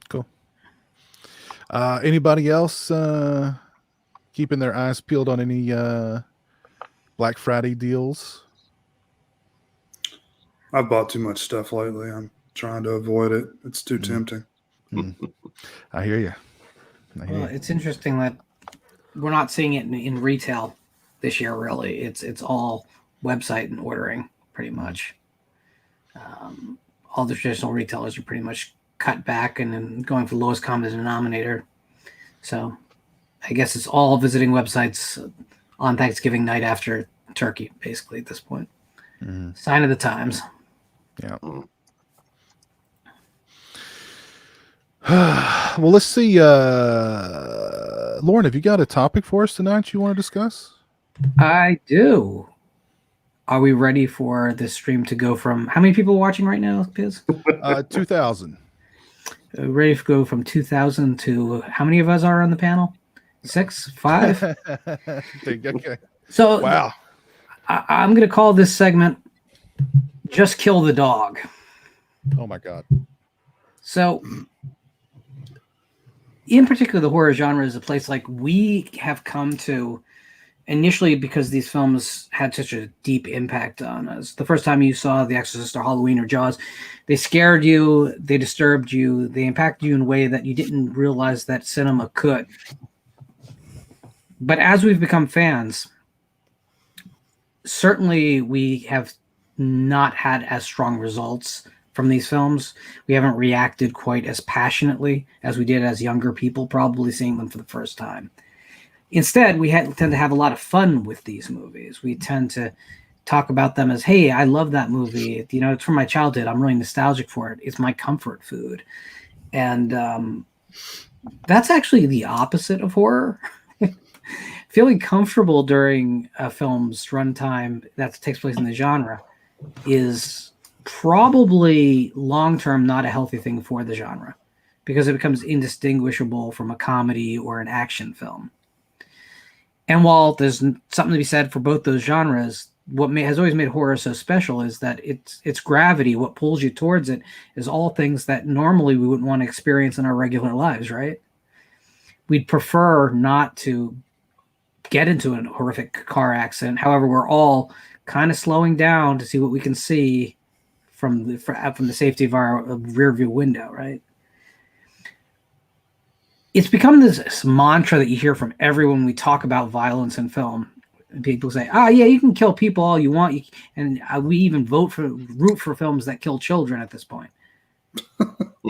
Cool. Anybody else keeping their eyes peeled on any Black Friday deals? I've bought too much stuff lately. I'm trying to avoid it. It's too tempting. I hear you. It's interesting that we're not seeing it in retail this year. Really, it's all website and ordering pretty much. All the traditional retailers are pretty much cut back and then going for lowest common denominator. So I guess it's all visiting websites on Thanksgiving night after turkey, basically at this point. Sign of the times. Yeah. Well, let's see. Lauren, have you got a topic for us tonight you want to discuss? I do. Are we ready for this stream to go from how many people watching right now, Piz? 2,000. Ready to go from 2,000 to how many of us are on the panel? 6? 5? Okay. So wow. I'm going to call this segment Just Kill the Dog. Oh my God. So in particular, the horror genre is a place like we have come to initially because these films had such a deep impact on us. The first time you saw The Exorcist or Halloween or Jaws, they scared you, they disturbed you, they impacted you in a way that you didn't realize that cinema could. But as we've become fans, certainly we have not had as strong results from these films. We haven't reacted quite as passionately as we did as younger people, probably seeing them for the first time. Instead, we tend to have a lot of fun with these movies. We tend to talk about them as, hey, I love that movie. You know, it's from my childhood. I'm really nostalgic for it. It's my comfort food. And that's actually the opposite of horror. Feeling comfortable during a film's runtime that takes place in the genre is probably long-term not a healthy thing for the genre, because it becomes indistinguishable from a comedy or an action film. And while there's something to be said for both those genres, what has always made horror so special is that its gravity, what pulls you towards it, is all things that normally we wouldn't want to experience in our regular lives, right? We'd prefer not to get into a horrific car accident. However, we're all kind of slowing down to see what we can see from the safety of our rear view window, right? It's become this mantra that you hear from everyone we talk about violence in film. People say, yeah, you can kill people all you want. And we even root for films that kill children at this point.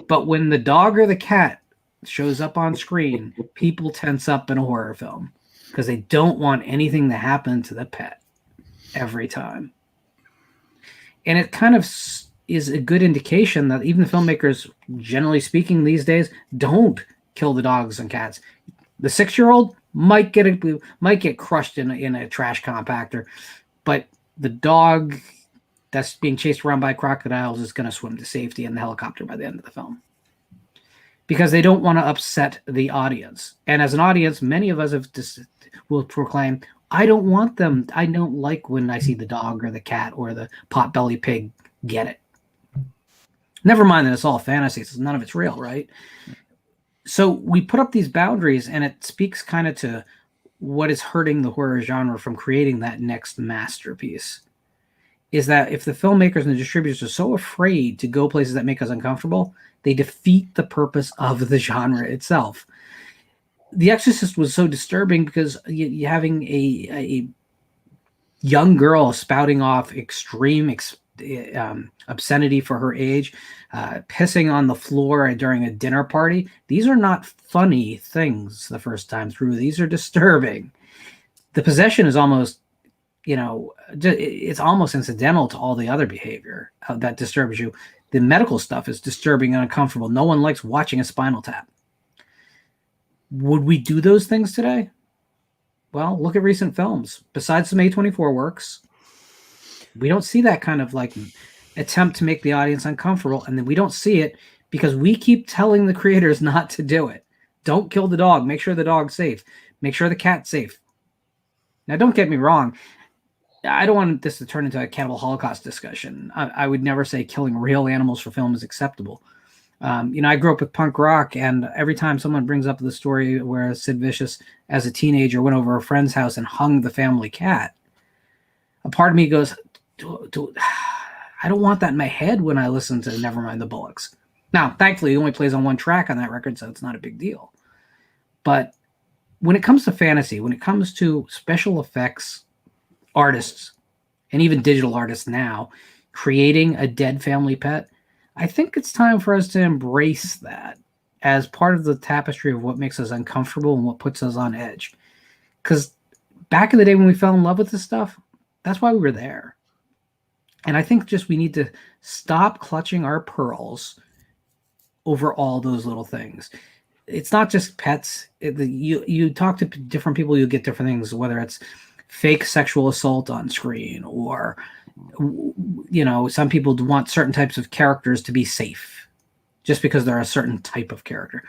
But when the dog or the cat shows up on screen, people tense up in a horror film because they don't want anything to happen to the pet every time. And it kind of is a good indication that even the filmmakers, generally speaking these days, don't kill the dogs and cats. The 6-year-old might get crushed in a trash compactor, but the dog that's being chased around by crocodiles is going to swim to safety in the helicopter by the end of the film, because they don't want to upset the audience. And as an audience, many of us will proclaim, I don't want them. I don't like when I see the dog or the cat or the potbelly pig get it. Never mind that it's all fantasy. None of it's real, right? So we put up these boundaries, and it speaks kind of to what is hurting the horror genre from creating that next masterpiece. Is that if the filmmakers and the distributors are so afraid to go places that make us uncomfortable, they defeat the purpose of the genre itself. The Exorcist was so disturbing because you having a young girl spouting off extreme obscenity for her age, pissing on the floor during a dinner party. These are not funny things the first time through. These are disturbing. The possession is almost, it's almost incidental to all the other behavior that disturbs you. The medical stuff is disturbing and uncomfortable. No one likes watching a Spinal Tap. Would we do those things today? Well, look at recent films. Besides some A24 works, we don't see that kind of attempt to make the audience uncomfortable, and then we don't see it because we keep telling the creators not to do it. Don't kill the dog. Make sure the dog's safe. Make sure the cat's safe. Now, don't get me wrong. I don't want this to turn into a cannibal holocaust discussion. I would never say killing real animals for film is acceptable. I grew up with punk rock, and every time someone brings up the story where Sid Vicious, as a teenager, went over a friend's house and hung the family cat, a part of me goes, I don't want that in my head when I listen to Nevermind the Bullocks. Now, thankfully, it only plays on one track on that record, so it's not a big deal. But when it comes to fantasy, when it comes to special effects artists, and even digital artists now, creating a dead family pet, I think it's time for us to embrace that as part of the tapestry of what makes us uncomfortable and what puts us on edge. Because back in the day when we fell in love with this stuff, that's why we were there. And I think just we need to stop clutching our pearls over all those little things. It's not just pets. You talk to different people, you get different things, whether it's fake sexual assault on screen, or some people want certain types of characters to be safe just because they're a certain type of character.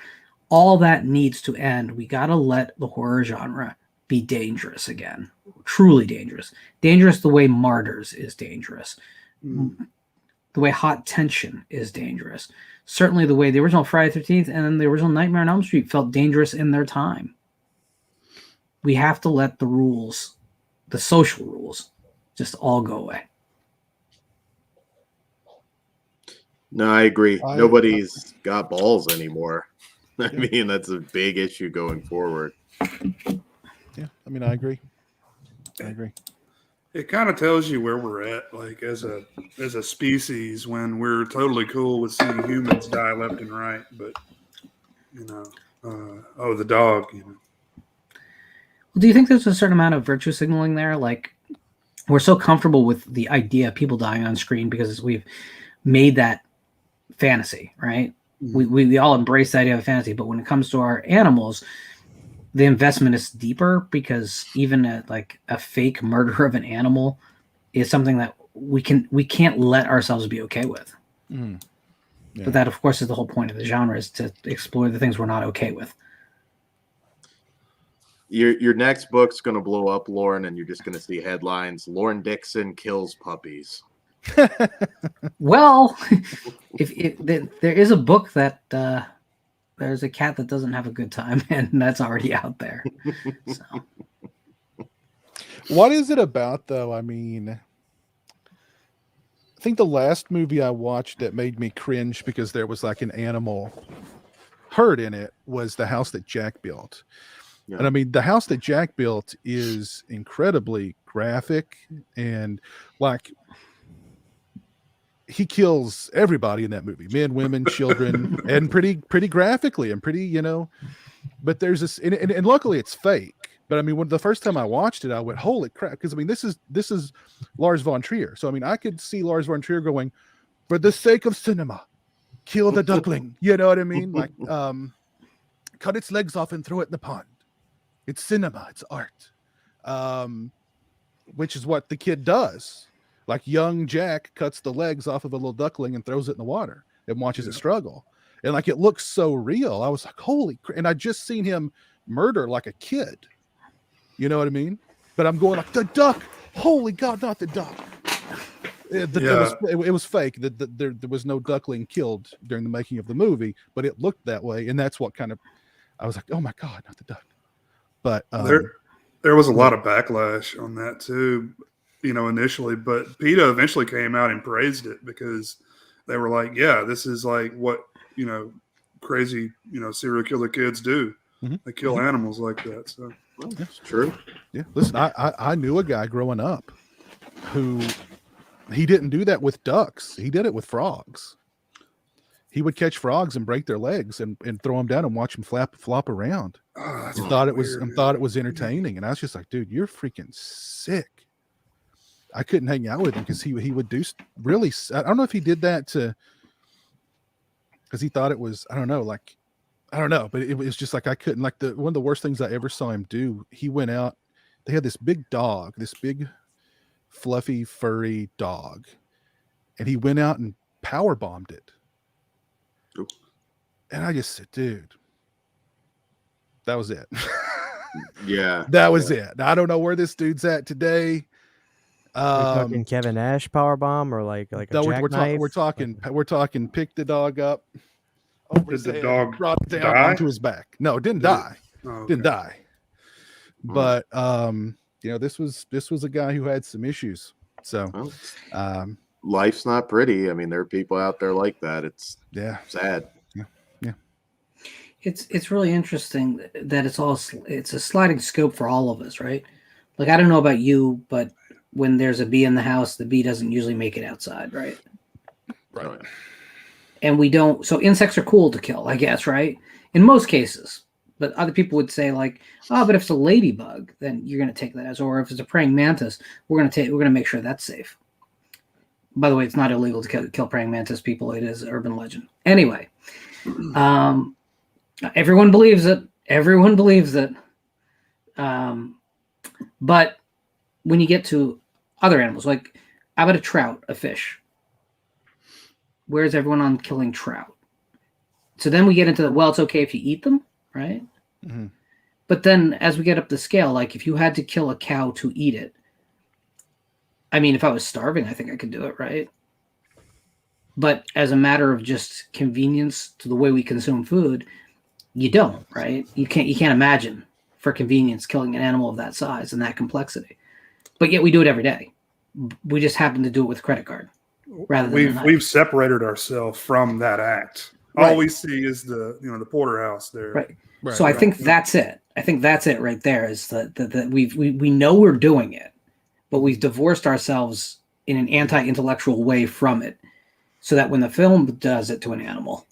All that needs to end. We got to let the horror genre be dangerous again. Truly dangerous. Dangerous the way Martyrs is dangerous. The way Hot Tension is dangerous. Certainly the way the original Friday the 13th and then the original Nightmare on Elm Street felt dangerous in their time. We have to let the rules, the social rules, just all go away. No, I agree. Nobody's got balls anymore. I mean, that's a big issue going forward. Yeah, I agree. It kind of tells you where we're at, as a species, when we're totally cool with seeing humans die left and right, but the dog, Do you think there's a certain amount of virtue signaling there? Like, we're so comfortable with the idea of people dying on screen because we've made that fantasy, right? We all embrace the idea of fantasy, but when it comes to our animals, the investment is deeper because even a fake murder of an animal is something that we can't let ourselves be okay with. Yeah. But that, of course, is the whole point of the genre, is to explore the things we're not okay with. Your next book's going to blow up, Lauren, and you're just going to see headlines: Lauren Dixon kills puppies. Well, if there is a book that there's a cat that doesn't have a good time, and that's already out there. So. What is it about, though? I mean, I think the last movie I watched that made me cringe because there was like an animal hurt in it was The House That Jack Built. Yeah. And I mean, The House That Jack Built is incredibly graphic, and like he kills everybody in that movie, men, women, children, and pretty graphically and pretty, you know, but there's this, and luckily it's fake. But I mean, when the first time I watched it, I went, holy crap. Because I mean, this is Lars von Trier. So I mean, I could see Lars von Trier going, for the sake of cinema, kill the duckling. You know what I mean? Like, cut its legs off and throw it in the pond. It's cinema, it's art. Which is what the kid does. Like young Jack cuts the legs off of a little duckling and throws it in the water and watches it struggle. And like, it looks so real. I was like, holy crap. And I just seen him murder like a kid. You know what I mean? But I'm going like, the duck. Holy God, not the duck. It was fake. There was no duckling killed during the making of the movie, but it looked that way. And that's what kind of, I was like, oh my God, not the duck. But there was a lot of backlash on that too, you know, initially, but PETA eventually came out and praised it because they were like, yeah, this is like what, you know, crazy, you know, serial killer kids do. Mm-hmm. They kill animals like that. So well, that's true. Yeah. Listen, I knew a guy growing up who he didn't do that with ducks. He did it with frogs. He would catch frogs and break their legs and throw them down and watch them flop around. Oh, and thought it was entertaining. And I was just like, dude, you're freaking sick. I couldn't hang out with him because he would do really. I don't know if he did that because he thought it was, I don't know, but it was just like, I couldn't, like one of the worst things I ever saw him do. He went out, they had this big dog, this big fluffy furry dog. And he went out and power bombed it. Ooh. And I just said, dude, that was it. Yeah. That was it. I don't know where this dude's at today. Talking Kevin Nash powerbomb or like a jackknife? We're talking pick the dog up. Did the dog brought it down die? onto his back? No, it didn't die. Oh, okay. Didn't die. But you know, this was a guy who had some issues. So life's not pretty. I mean, there are people out there like that. It's sad. Yeah. It's really interesting that it's a sliding scope for all of us, right? Like, I don't know about you, but when there's a bee in the house, the bee doesn't usually make it outside, right? Right. And we don't. So insects are cool to kill, I guess, right? In most cases. But other people would say like, oh, but if it's a ladybug, then you're going to take that as, or if it's a praying mantis, we're going to make sure that's safe. By the way, it's not illegal to kill praying mantis, people. It is urban legend. Anyway, everyone believes it. Everyone believes it. But when you get to other animals, like how about a trout, a fish? Where's everyone on killing trout? So then we get into well, it's okay if you eat them, right? Mm-hmm. But then as we get up the scale, like if you had to kill a cow to eat it, I mean, if I was starving, I think I could do it, right? But as a matter of just convenience to the way we consume food, you don't, right? You can't imagine for convenience killing an animal of that size and that complexity. But yet we do it every day. We just happen to do it with a credit card rather than we've separated ourselves from that act. Right. All we see is the porterhouse there. Right. So I think that's it. I think that's it right there. Is that we know we're doing it, but we've divorced ourselves in an anti-intellectual way from it, so that when the film does it to an animal,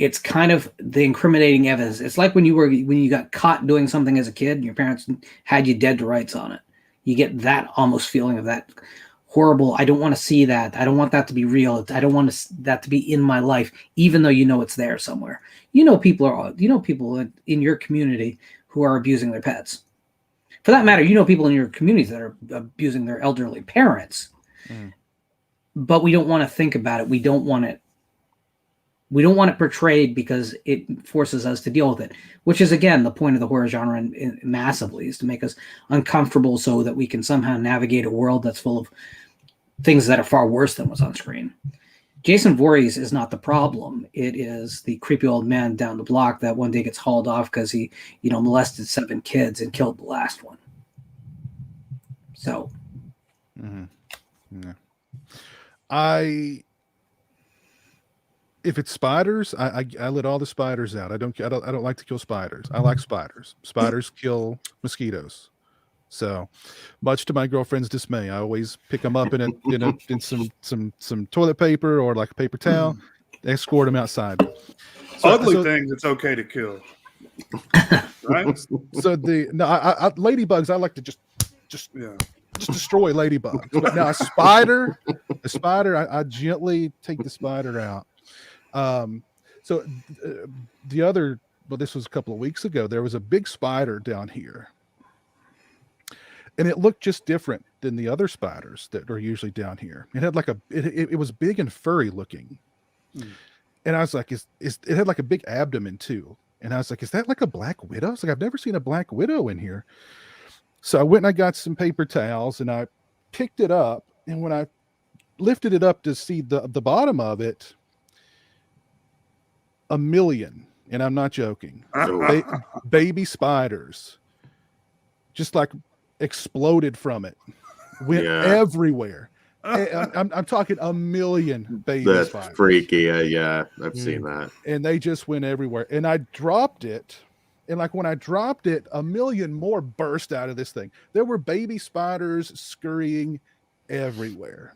it's kind of the incriminating evidence. It's like when you got caught doing something as a kid and your parents had you dead to rights on it. You get that almost feeling of that horrible. I don't want to see that. I don't want that to be real. I don't want that to be in my life, even though you know it's there somewhere. People in your community who are abusing their pets. For that matter, people in your communities that are abusing their elderly parents. But we don't want to think about it. We don't want it portrayed because it forces us to deal with it, which is, again, the point of the horror genre massively, is to make us uncomfortable so that we can somehow navigate a world that's full of things that are far worse than what's on screen. Jason Voorhees is not the problem. It is the creepy old man down the block that one day gets hauled off because he, molested 7 kids and killed the last one. So. Yeah. If it's spiders, I let all the spiders out. I don't like to kill spiders. I like spiders. Spiders kill mosquitoes. So, much to my girlfriend's dismay, I always pick them up in some toilet paper or like a paper towel, escort them outside. Ugly things, it's okay to kill. Right? So ladybugs, I like to just destroy ladybugs. But now a spider, I gently take the spider out. This was a couple of weeks ago. There was a big spider down here, and it looked just different than the other spiders that are usually down here. It had it was big and furry looking, and I was like, it had like a big abdomen too. And I was like, is that like a black widow? I was like, I've never seen a black widow in here. So I went and I got some paper towels and I picked it up, and when I lifted it up to see the bottom of it, 1 million, and I'm not joking, baby spiders just like exploded from it, went everywhere. I'm talking 1 million baby spiders. That's freaky. Yeah, I've seen that. And they just went everywhere. And I dropped it, and like when I dropped it, 1 million more burst out of this thing. There were baby spiders scurrying everywhere.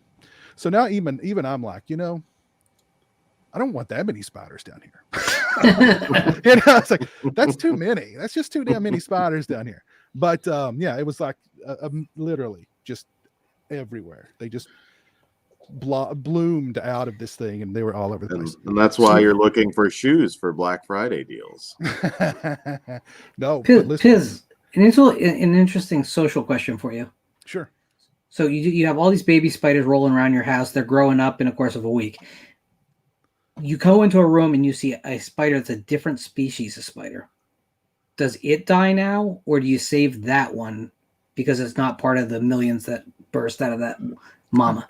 So now even I'm like, I don't want that many spiders down here. It's like, that's too many. That's just too damn many spiders down here. But it was like literally just everywhere. They just bloomed out of this thing, and they were all over the place. And that's why you're looking for shoes for Black Friday deals. No, Piz, an interesting social question for you. Sure. So you have all these baby spiders rolling around your house. They're growing up in the course of a week. You go into a room and you see a spider that's a different species of spider. Does it die now, or do you save that one because it's not part of the millions that burst out of that mama?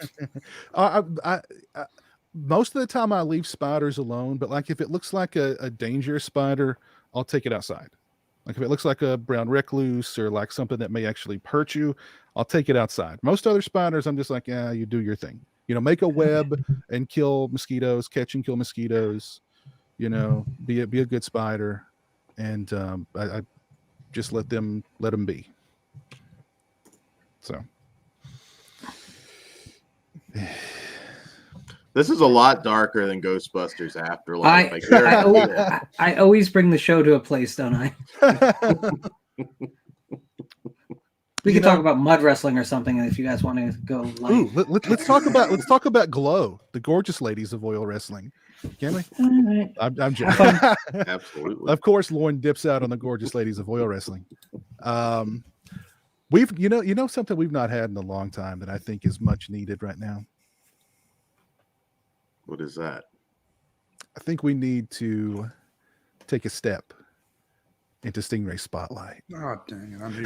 Most of the time I leave spiders alone, but like if it looks like a dangerous spider, I'll take it outside. Like if it looks like a brown recluse or like something that may actually hurt you, I'll take it outside. Most other spiders, I'm just like, yeah, you do your thing. Make a web and kill mosquitoes, catch and kill mosquitoes, be a good spider. And I just let them be. So this is a lot darker than Ghostbusters Afterlife. I always bring the show to a place, don't I? We can talk about mud wrestling or something if you guys want to go. Let's talk about Glow, the gorgeous ladies of oil wrestling. Can we? Right. I'm joking. Absolutely. Of course, Lauren dips out on the gorgeous ladies of oil wrestling. We've something we've not had in a long time that I think is much needed right now. What is that? I think we need to take a step into Stingray Spotlight. Oh, dang it. I'm here.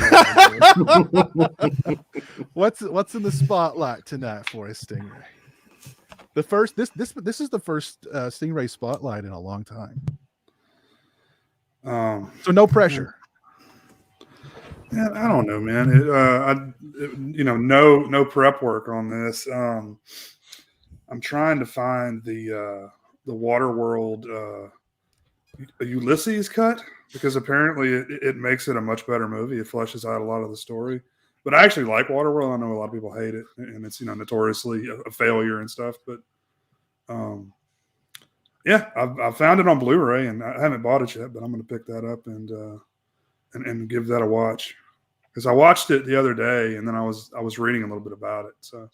What's in the spotlight tonight for us, Stingray? This is the first Stingray Spotlight in a long time. So no pressure. Yeah, I don't know, man. No prep work on this. I'm trying to find the Waterworld Ulysses cut, because apparently it makes it a much better movie. It fleshes out a lot of the story. But I actually like Waterworld. I know a lot of people hate it, and it's notoriously a failure and stuff. But Yeah, I found it on Blu-ray, and I haven't bought it yet, but I'm going to pick that up and give that a watch, because I watched it the other day, and then I was reading a little bit about it. So,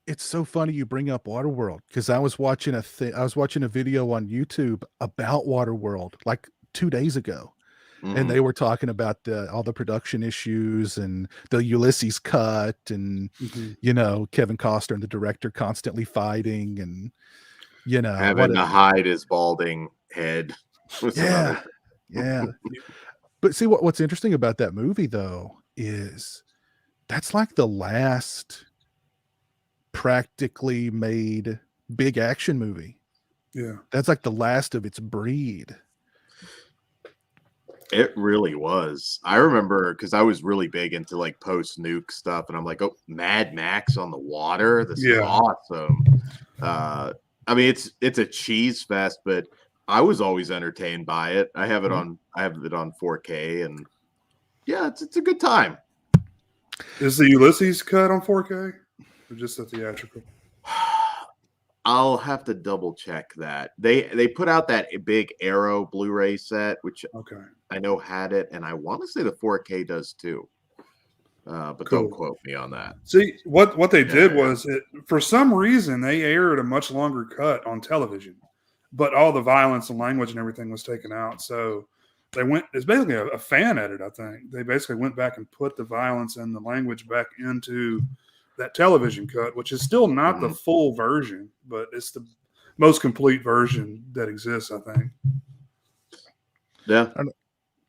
it's so funny you bring up Waterworld, because I was watching a video on YouTube about Waterworld like 2 days ago. And they were talking about all the production issues and the Ulysses cut, and you know, Kevin Costner and the director constantly fighting, and you know, having to hide his balding head. Yeah. But see, what's interesting about that movie though is that's like the last practically made big action movie. Yeah, that's like the last of its breed. It really was. I remember, because I was really big into like post nuke stuff, and I'm like, oh, Mad Max on the water. This is awesome. I mean, it's a cheese fest, but I was always entertained by it. I have it on 4K, and yeah, it's a good time. Is the Ulysses cut on 4K or just a theatrical? I'll have to double check that. They put out that big Arrow Blu-ray set, which I know had it, and I want to say the 4K does too. But don't quote me on that. See, what they did was, for some reason, they aired a much longer cut on television, but all the violence and language and everything was taken out. So it's basically a fan edit, I think. They basically went back and put the violence and the language back into that television cut, which is still not the full version, but it's the most complete version that exists, I think. Yeah.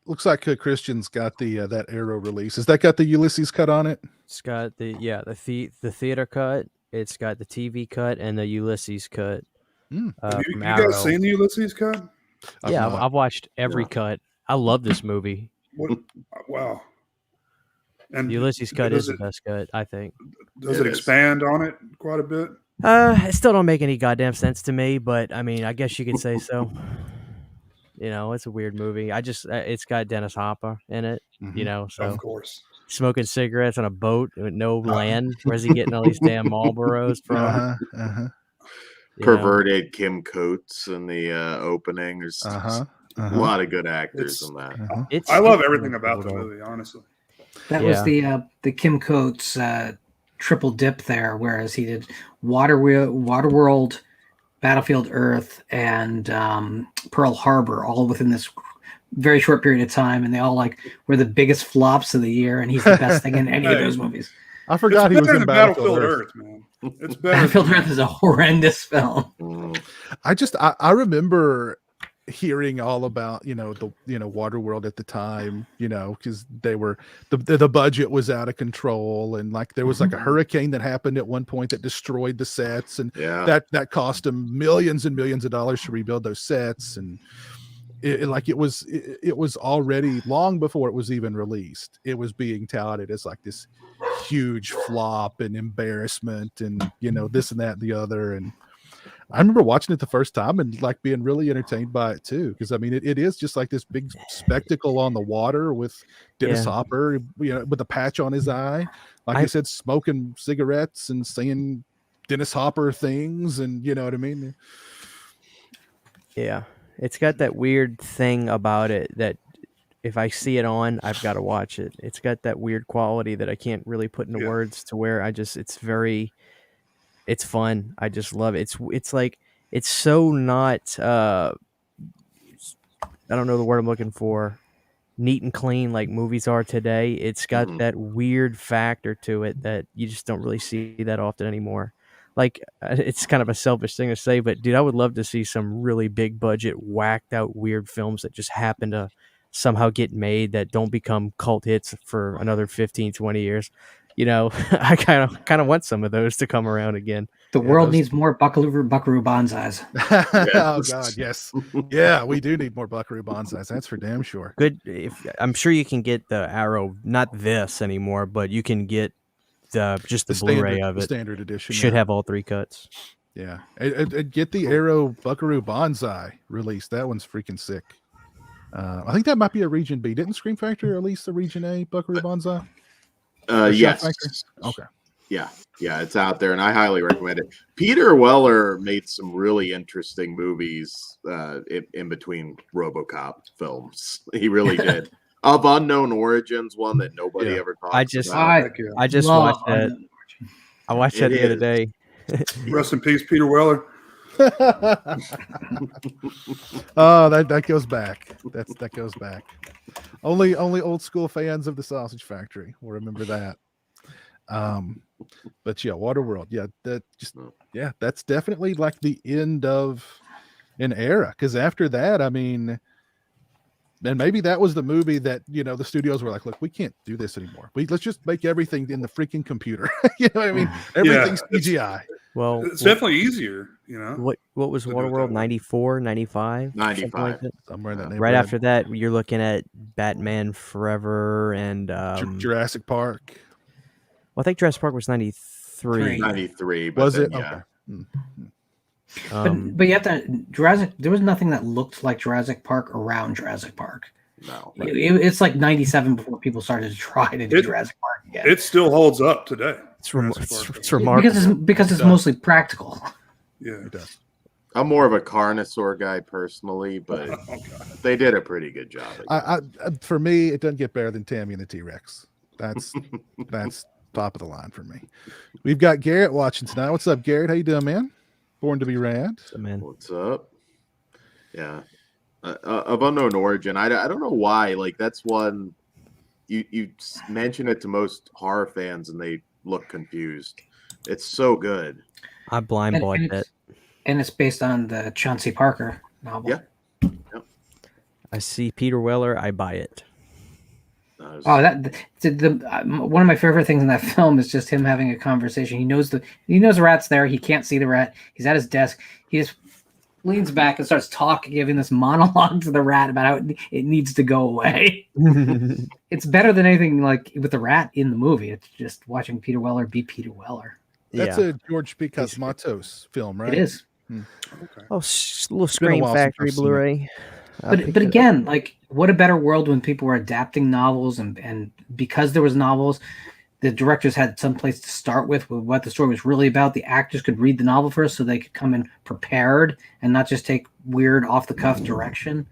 Looks like Christian's got the that Arrow release. Has that got the Ulysses cut on it? It's got the theater cut. It's got the TV cut and the Ulysses cut. Have you guys seen the Ulysses cut? Yeah, I've watched every cut. I love this movie. Wow. And the Ulysses cut is the best cut, I think. Does it expand on it quite a bit? It still don't make any goddamn sense to me, but I mean, I guess you could say so. You know, it's a weird movie. It's got Dennis Hopper in it, you know, so of course. Smoking cigarettes on a boat with no land. Where's he getting all these damn Marlboros from? Perverted Kim Coates in the opening. There's a lot of good actors in that. I love everything about the movie, honestly. That was the Kim Coates triple dip there, whereas he did Waterworld, Battlefield Earth, and Pearl Harbor, all within this very short period of time, and they all were the biggest flops of the year, and he's the best thing in any of those movies. I forgot he was in Battlefield Earth, man. It's better. Battlefield Earth is a horrendous film. I remember hearing all about Waterworld at the time, because they were the budget was out of control, and there was a hurricane that happened at one point that destroyed the sets, and that cost them millions and millions of dollars to rebuild those sets, and it was already long before it was even released. It was being touted as this huge flop and embarrassment, and this and that and the other. And I remember watching it the first time and being really entertained by it too, because I mean it is just this big spectacle on the water with Dennis Hopper, with a patch on his eye, I said, smoking cigarettes and saying Dennis Hopper things, and you know what I mean. Yeah, it's got that weird thing about it that if I see it on, I've got to watch it. It's got that weird quality that I can't really put into words, to where it's fun. I just love it. It's so not I don't know the word I'm looking for, neat and clean like movies are today. It's got that weird factor to it that you just don't really see that often anymore. It's kind of a selfish thing to say, but dude, I would love to see some really big budget, whacked out weird films that just happen to somehow get made that don't become cult hits for another 15, 20 years. I kind of want some of those to come around again. The world needs more Buckaroo Banzais. Oh God, yes, yeah, we do need more Buckaroo Banzais. That's for damn sure. Good. I'm sure you can get the Arrow, not this anymore, but you can get just the Blu-ray of it. Standard edition should have all three cuts. Yeah, and get the Arrow Buckaroo Banzai released. That one's freaking sick. I think that might be a Region B. Didn't Scream Factory release the Region A Buckaroo Banzai? Yes. Okay. Yeah, it's out there, and I highly recommend it. Peter Weller made some really interesting movies in between RoboCop films. He really did. Of Unknown Origins, one that nobody ever talks I just about. I just love watched that. I watched that the other day. Rest in peace, Peter Weller. Oh, that goes back. That goes back. Only old school fans of the Sausage Factory will remember that. But yeah, Waterworld. Yeah, that's definitely like the end of an era. Because after that, I mean, and maybe that was the movie that, you know, the studios were like, look, we can't do this anymore. Let's just make everything in the freaking computer. You know what I mean? Everything's CGI. Well, It's definitely easier, you know. What was to do it that Waterworld? way. 94, 95? 95. Somewhere in that Right neighborhood. after that, you're looking at Batman Forever and Jurassic Park. Well, I think Jurassic Park was 93. 93. But Was then, it? Yeah. Okay. But you have to Jurassic. There was nothing that looked like Jurassic Park around Jurassic Park. No. It's like 97 before people started to try to do Jurassic Park again. It still holds up today. It's Jurassic Park. remarkable. because it's mostly practical. Yeah. It does. I'm more of a Carnosaur guy personally, but they did a pretty good job. For me, it doesn't get better than Tammy and the T-Rex. That's top of the line for me. We've got Garrett watching tonight. What's up, Garrett? How you doing, man? Born to be rad. Man. What's up? Yeah. Of Unknown Origin. I don't know why. Like, that's one you mention it to most horror fans and they look confused. It's so good. I blind bought it. And it's based on the Chauncey Parker novel. Yeah. Yep. I see Peter Weller, I buy it. Oh, one of my favorite things in that film is just him having a conversation. He knows the rat's there. He can't see the rat. He's at his desk. He just leans back and starts talking, giving this monologue to the rat about how it needs to go away. It's better than anything like with the rat in the movie. It's just watching Peter Weller be Peter Weller. That's a George P. Cosmatos film, right? It is. Okay. Oh, little Screen Factory Blu-ray. But again, like, what a better world when people were adapting novels and because there was novels, the directors had some place to start with what the story was really about. The actors could read the novel first so they could come in prepared and not just take weird off-the-cuff direction.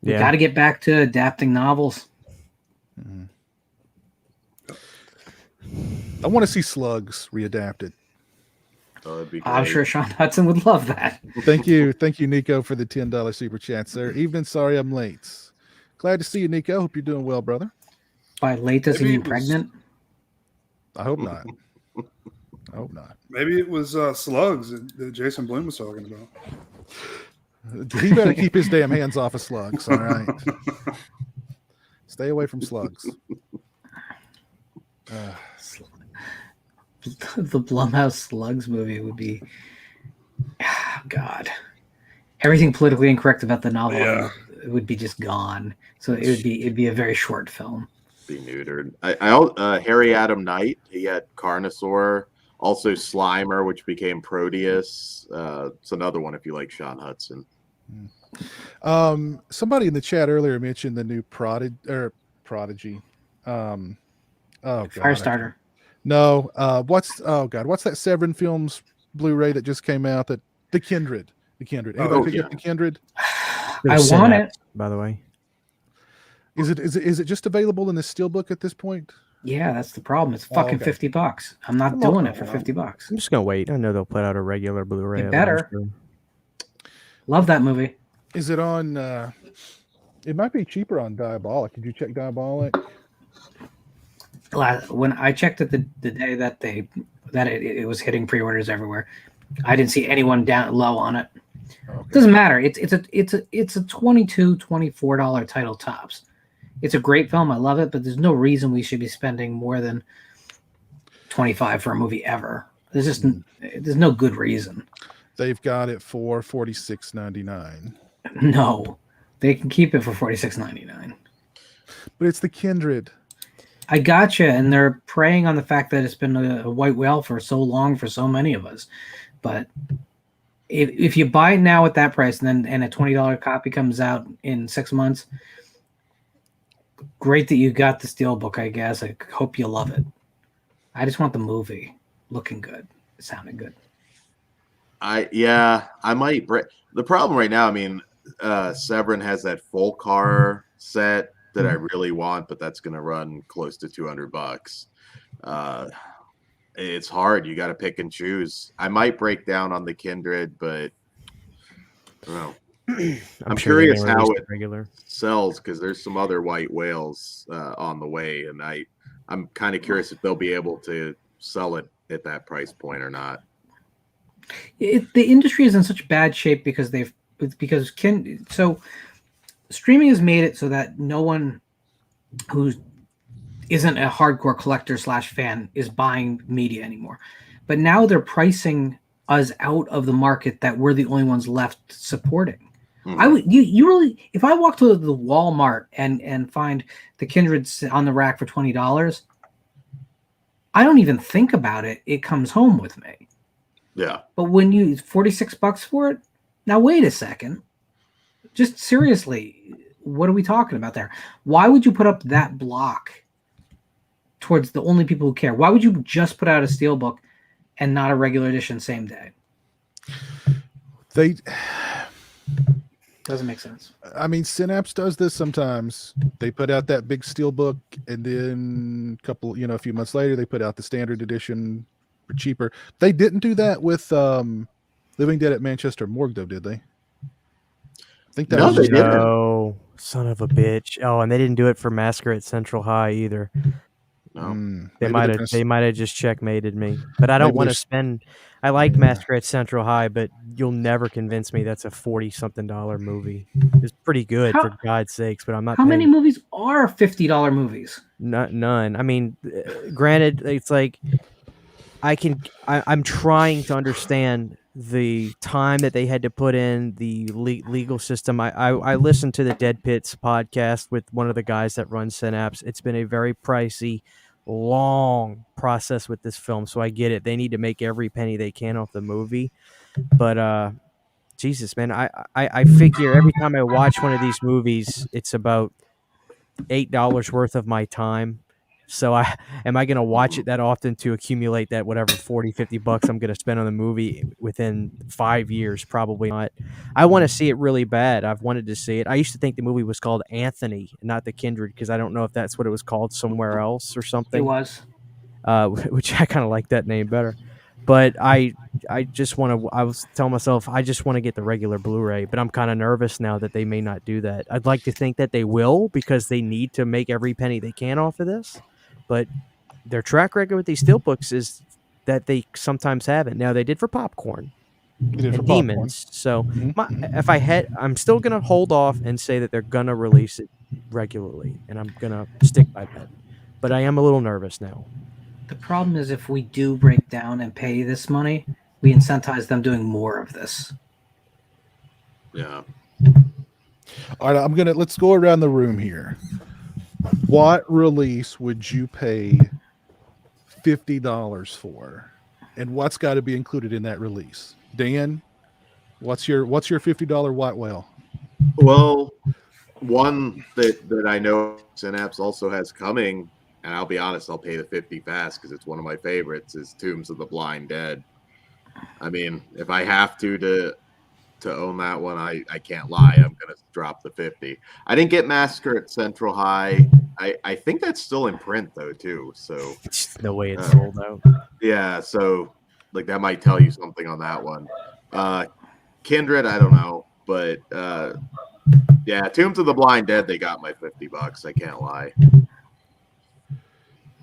We got to get back to adapting novels. I want to see Slugs readapted. I'm sure Sean Hudson would love that. Thank you, Nico, for the $10 super chat, sir. Evening, sorry I'm late. Glad to see you, Nico. Hope you're doing well, brother. By late, does he mean pregnant? I hope not. I hope not. Maybe it was slugs that Jason Blum was talking about. He better keep his damn hands off of slugs. All right. Stay away from slugs. The Blumhouse Slugs movie would be, God, everything politically incorrect about the novel it would be just gone. So it'd be a very short film. Be neutered. Harry Adam Knight. He had Carnosaur. Also Slimer, which became Proteus. It's another one if you like Sean Hudson. Somebody in the chat earlier mentioned the new Prodigy. Firestarter. No, what's that Severin Films Blu-ray that just came out? That the Kindred. Anybody pick up the Kindred? I want it. By the way, is it just available in the steelbook at this point? Yeah, that's the problem. It's fucking $50. I'm not doing it for $50. I'm just gonna wait. I know they'll put out a regular Blu-ray. They better. Love that movie. Is it on? It might be cheaper on Diabolic. Did you check Diabolic? When I checked it the day that it was hitting pre-orders everywhere, I didn't see anyone down low on it. It doesn't matter. It's a $22, $24 title tops. It's a great film. I love it, but there's no reason we should be spending more than $25 for a movie ever. There's no good reason. They've got it for $46.99. No, they can keep it for $46.99. But it's the Kindred. I gotcha, and they're preying on the fact that it's been a white whale for so long for so many of us. But if you buy it now at that price, and a $20 copy comes out in 6 months, great that you got the steelbook. I guess I hope you love it. I just want the movie looking good. It sounded good. I might break the problem right now. I mean, Severin has that full car set that I really want, but that's going to run close to $200. It's hard. You got to pick and choose. I might break down on the Kindred, but I don't know. I'm sure they curious can how release it the regular. sells because there's some other white whales on the way, and I'm kind of curious if they'll be able to sell it at that price point or not. The industry is in such bad shape because streaming has made it so that no one who isn't a hardcore collector / fan is buying media anymore. But now they're pricing us out of the market that we're the only ones left supporting. I would you really, if I walk to the Walmart and find the Kindreds on the rack for $20, I don't even think about it. It comes home with me. Yeah. But when you $46 for it, now wait a second. Just seriously, what are we talking about there? Why would you put up that block towards the only people who care? Why would you just put out a steelbook and not a regular edition same day? They doesn't make sense. I mean, Synapse does this sometimes. They put out that big steelbook, and then a few months later, they put out the standard edition for cheaper. They didn't do that with Living Dead at Manchester Morgue, though, did they? I think that No, was they just didn't. Oh, son of a bitch! Oh, and they didn't do it for Massacre at Central High either. No. They might have just checkmated me. But I don't want to spend. I like Massacre at Central High, but you'll never convince me that's a $40-something movie. It's pretty good, for God's sakes, but I'm not. How many paying. movies are $50 movies? None. I mean, granted, it's like I'm trying to understand the time that they had to put in the legal system. I listened to the Dead Pits podcast with one of the guys that runs Synapse. It's been a very pricey, long process with this film, so I get it. They need to make every penny they can off the movie, but Jesus, man, I figure every time I watch one of these movies, it's about $8 worth of my time. So am I going to watch it that often to accumulate that whatever $40-50 I'm going to spend on the movie within 5 years? Probably not. I want to see it really bad. I've wanted to see it. I used to think the movie was called Anthony, not The Kindred, because I don't know if that's what it was called somewhere else or something. It was. Which I kind of like that name better. But I just want to. I was telling myself I just want to get the regular Blu-ray, but I'm kind of nervous now that they may not do that. I'd like to think that they will because they need to make every penny they can off of this. But their track record with these steelbooks is that they sometimes haven't. Now they did for Popcorn and Demons. So I'm still gonna hold off and say that they're gonna release it regularly, and I'm gonna stick by that. But I am a little nervous now. The problem is if we do break down and pay this money, we incentivize them doing more of this. Yeah. All right, let's go around the room here. What release would you pay $50 for? And what's got to be included in that release? Dan, what's your $50 white whale? Well, one that I know Synapse also has coming, and I'll be honest, I'll pay the 50 fast because it's one of my favorites, is Tombs of the Blind Dead. I mean, if I have to own that one, I can't lie. I'm going to drop the 50. I didn't get Massacre at Central High. I think that's still in print, though, too. So no way it's sold out. Yeah, so like that might tell you something on that one. Kindred, I don't know. But yeah, Tombs of the Blind Dead, they got my $50. I can't lie.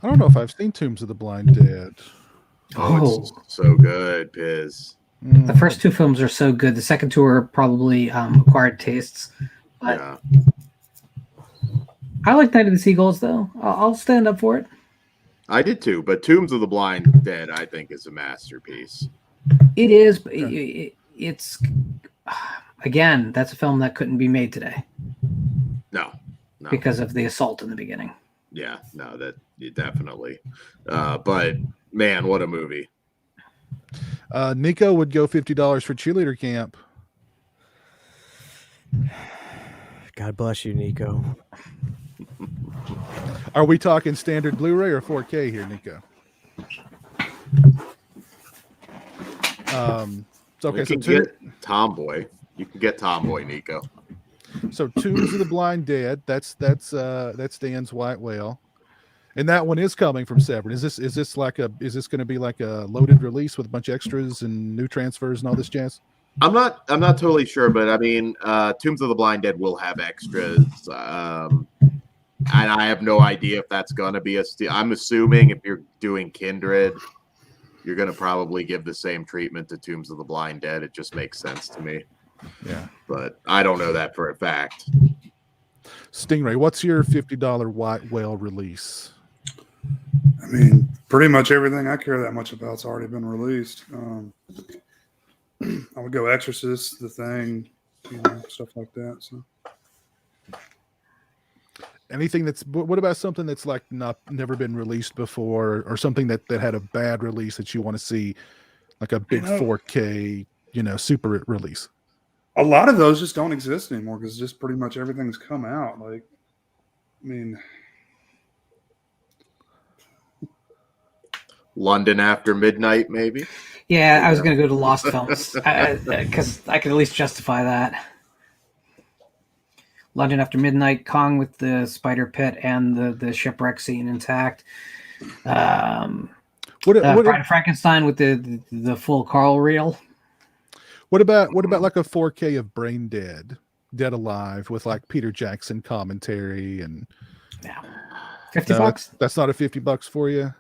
I don't know if I've seen Tombs of the Blind Dead. Oh, it's so good, Piz. The first two films are so good. The second two are probably acquired tastes. But yeah. I like Night of the Seagulls, though. I'll stand up for it. I did too, but Tombs of the Blind Dead, I think, is a masterpiece. It is, but it's again, that's a film that couldn't be made today. No. Because of the assault in the beginning. Yeah, no, definitely. But man, what a movie. Nico would go $50 for Cheerleader Camp. God bless you, Nico. Are we talking standard Blu-ray or 4K here, Nico? Okay, so get Tomboy. You can get Tomboy, Nico. So Tombs of the Blind Dead. That's Dan's White Whale, and that one is coming from Severin. Is this going to be like a loaded release with a bunch of extras and new transfers and all this jazz? I'm not totally sure, but I mean, Tombs of the Blind Dead will have extras, and I have no idea if that's going to be I'm assuming if you're doing Kindred, you're going to probably give the same treatment to Tombs of the Blind Dead. It just makes sense to me. Yeah, but I don't know that for a fact. Stingray, what's your $50 White Whale release? I mean, pretty much everything I care that much about's already been released. I would go Exorcist, The Thing, stuff like that. So, anything what about something that's like never been released before, or something that had a bad release that you want to see, like a big 4K, super release? A lot of those just don't exist anymore because just pretty much everything's come out. Like, I mean, London After Midnight, maybe. Yeah, I was going to go to Lost Films because I could at least justify that. London After Midnight, Kong with the spider pit and the shipwreck scene intact. Bride of Frankenstein with the full Carl reel. What about like a 4K of Brain Dead, Dead Alive with like Peter Jackson commentary and $50? That's not a $50 for you.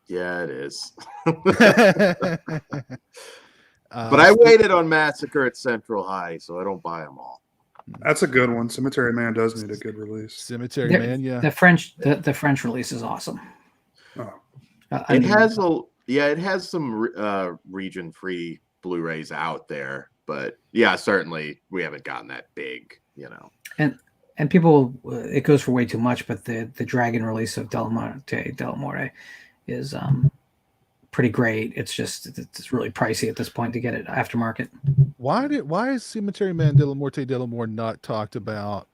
Yeah, it is. But I waited on Massacre at Central High, so I don't buy them all. That's a good one. Cemetery Man does need a good release. Cemetery Man, yeah. The French release is awesome. Oh. It has some region-free Blu-rays out there, but yeah, certainly we haven't gotten that big, And people, it goes for way too much. But the Dragon release of Della Morte is pretty great. It's really pricey at this point to get it aftermarket. Why is Cemetery Man Della Morte not talked about?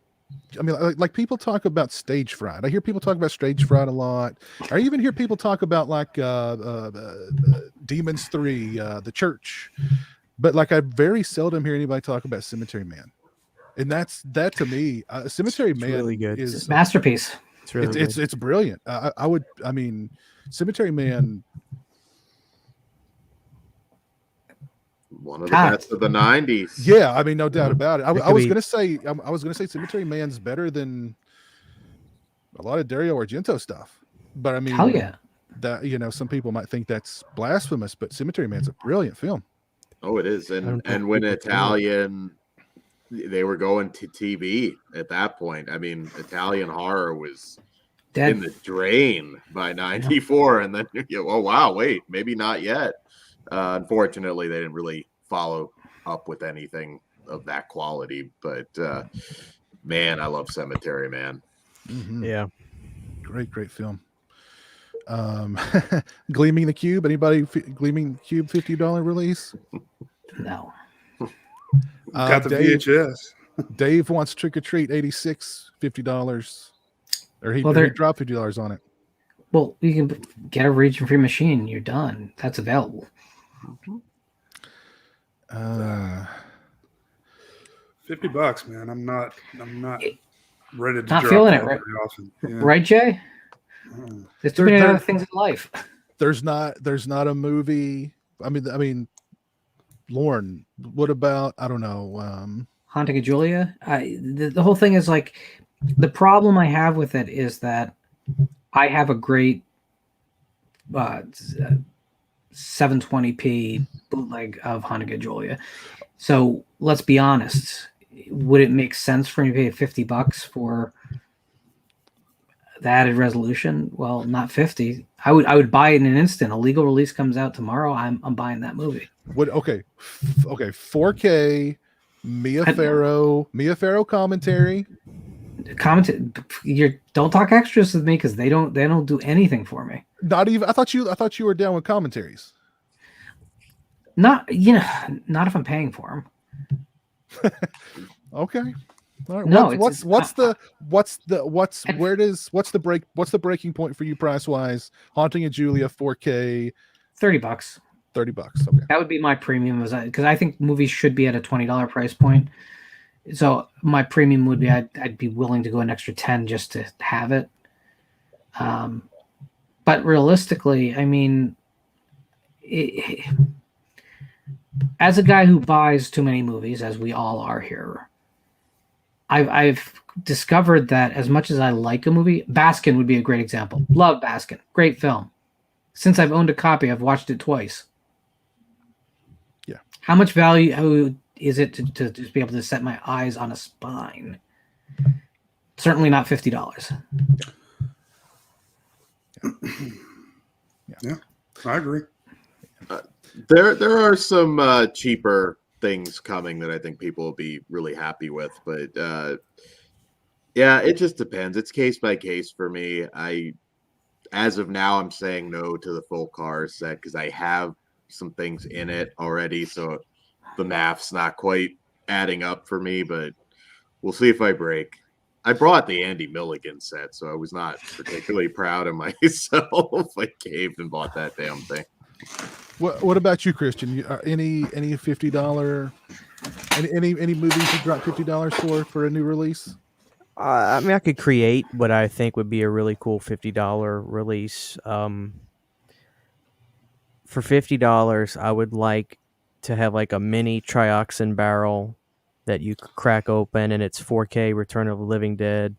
I mean, like people talk about Stage Fright. I hear people talk about Stage Fright a lot. I even hear people talk about like Demons 3, The Church, but like I very seldom hear anybody talk about Cemetery Man, and that to me, Cemetery Man really good. It's a masterpiece. It's really it's brilliant. I mean, Cemetery Man. One of the best of the 90s. Yeah, I mean, no doubt about it. I was gonna say Cemetery Man's better than a lot of Dario Argento stuff. But I mean, hell yeah. That some people might think that's blasphemous, but Cemetery Man's a brilliant film. Oh, it is. And when Italian they were going to TV at that point. I mean, Italian horror was dead in the drain by 94, and then oh wow, wait, maybe not yet. Unfortunately, they didn't really follow up with anything of that quality. But man, I love Cemetery Man. Mm-hmm. Yeah, great film. Gleaming the Cube. Anybody? Gleaming Cube $50 release? No. Got the VHS. Dave wants Trick or Treat 86 $50, or he dropped $50 on it. Well, you can get a region-free machine. You're done. That's available. $50, man. I'm not ready to not drop feeling that it, right? very often. Yeah. Right, Jay? There's too many other things in life. There's not a movie. I mean, Lauren, what about, I don't know, Haunting of Julia? The whole thing is like, the problem I have with it is that I have a great 720p bootleg of Haunting of Julia. So let's be honest. Would it make sense for me to pay $50 for the added resolution? Well, not 50. I would buy it in an instant. A legal release comes out tomorrow. I'm buying that movie. Okay, 4K Mia Farrow commentary. Don't talk extras with me because they don't do anything for me. Not even. I thought you were down with commentaries. Not if I'm paying for them. Okay. All right. No, what's the breaking point for you price wise? Haunting of Julia 4K $30. $30. Okay. That would be my premium, because I think movies should be at a $20 price point. So my premium would be I'd be willing to go an extra 10 just to have it. But realistically, I mean, as a guy who buys too many movies, as we all are here, I've discovered that as much as I like a movie, Baskin would be a great example. Love Baskin. Great film. Since I've owned a copy, I've watched it twice. Yeah. How much value is it to just be able to set my eyes on a spine? Certainly not $50. Yeah, I agree. There are some cheaper things coming that I think people will be really happy with, but yeah, it just depends. It's case by case for me. As of now, I'm saying no to the full car set because I have some things in it already, so the math's not quite adding up for me, but we'll see if I break. I brought the Andy Milligan set, so I was not particularly proud of myself. I caved and bought that damn thing. What about you, Christian? Any $50 any movies you drop $50 for a new release? I mean, I could create what I think would be a really cool $50 release. For $50, I would like to have like a mini trioxin barrel that you could crack open, and it's 4K Return of the Living Dead,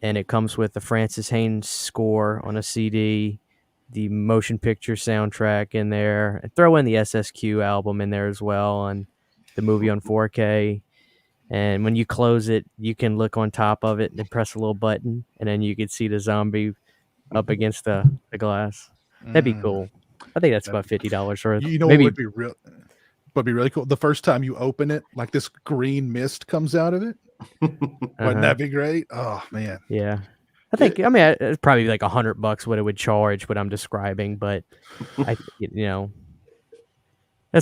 and it comes with the Francis Haynes score on a CD, the motion picture soundtrack in there, and throw in the SSQ album in there as well, and the movie on 4K. And when you close it, you can look on top of it and press a little button, and then you could see the zombie up against the glass. That'd be cool. I think that's about $50 worth. You know, maybe what would be really cool? The first time you open it, like this green mist comes out of it. Wouldn't that be great? Oh man. Yeah. I think, I mean, it's probably like $100 what it would charge, what I'm describing, but that's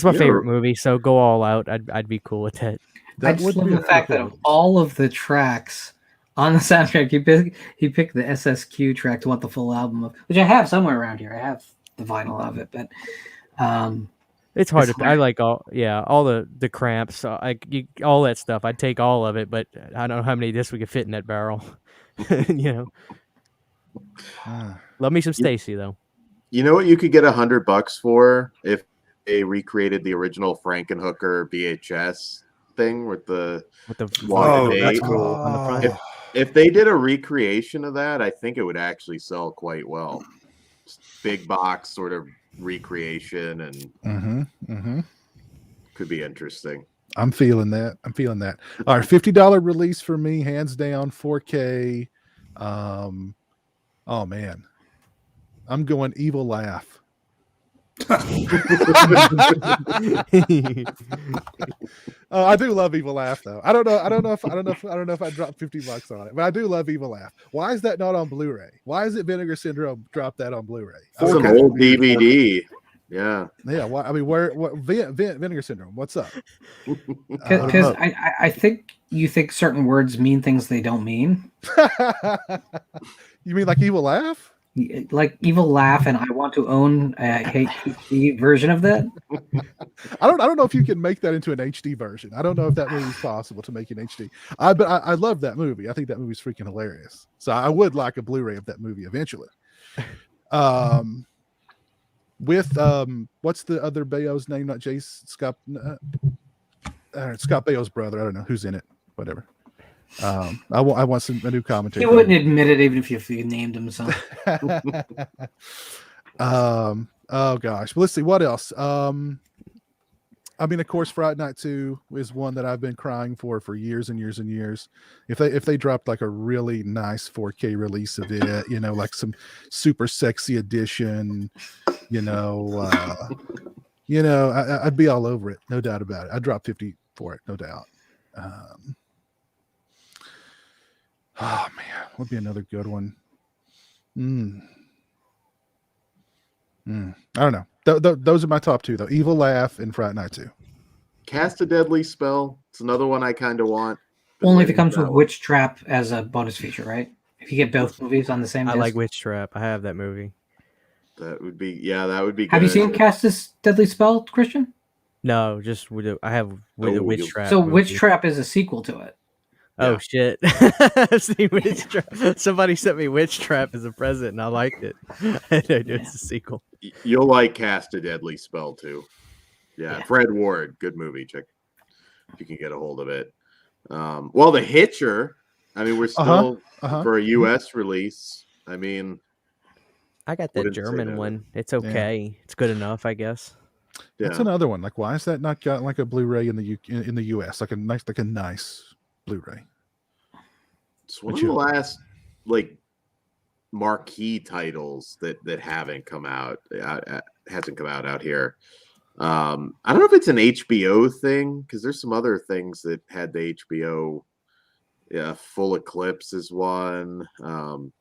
my favorite movie. So go all out. I'd be cool with it. I just love the fact that of all of the tracks on the soundtrack, he picked the SSQ track to want the full album of, which I have somewhere around here. I have the vinyl of it, but it's hard to. I like all the cramps, all that stuff. I'd take all of it, but I don't know how many of this we could fit in that barrel. Love me some Stacy though. You know what you could get $100 for if they recreated the original Frankenhooker VHS thing with the that's cool. On the front. If they did a recreation of that, I think it would actually sell quite well. Just big box sort of recreation and could be interesting. I'm feeling that. All right, $50 release for me, hands down, 4K. Oh man, I'm going Evil Laugh. I do love Evil Laugh though. I don't know if I dropped $50 on it, but I do love Evil Laugh. Why is that not on Blu-ray? Why is it Vinegar Syndrome dropped that on Blu-ray? It's an old DVD. Yeah. Why, I mean, what Vinegar Syndrome? What's up? Because I think you think certain words mean things they don't mean. You mean like Evil Laugh? Like Evil Laugh, and I want to own a HD version of that. I don't know if you can make that into an HD version. I don't know if that movie is possible to make an HD. But I love that movie. I think that movie's freaking hilarious. So I would like a Blu-ray of that movie eventually. With what's the other Bayo's name? Not Jace Scott. Scott Baio's brother. I don't know who's in it. Whatever. I want a new commentator. He wouldn't admit it even if you named him something. Oh gosh. Well, let's see what else. I mean, of course, Friday Night 2 is one that I've been crying for years and years and years. If they dropped like a really nice 4K release of it, like some super sexy edition, I'd be all over it, no doubt about it. I'd drop 50 for it, no doubt. Oh man, would be another good one. I don't know. Those are my top two, though. Evil Laugh and Friday Night 2. Cast a Deadly Spell. It's another one I kind of want. Only if it comes with Witch Trap as a bonus feature, right? If you get both movies on the same disc. I like Witch Trap. I have that movie. That would be good. Have you seen Cast's Deadly Spell, Christian? No, just I have with Oh, a Witch you'll- Trap. So movie. Witch Trap is a sequel to it. Oh Yeah. shit! I've seen Witch Trap. Somebody sent me Witch Trap as a present, and I liked it. And I know it's a sequel. You'll like Cast a Deadly Spell too. Yeah, Yeah. Fred Ward, good movie. Check if you can get a hold of it. Well, The Hitcher. I mean, we're still for a U.S. release. I mean, I got that Wouldn't say German no. one. It's okay. It's good enough, I guess. That's yeah. another one. Like, why is that not got like a Blu-ray in the US? Like a nice Blu-ray. It's one But of the you- last like marquee titles that haven't come out. Hasn't come out here. I don't know if it's an HBO thing because there's some other things that had the HBO. Yeah, Full Eclipse is one.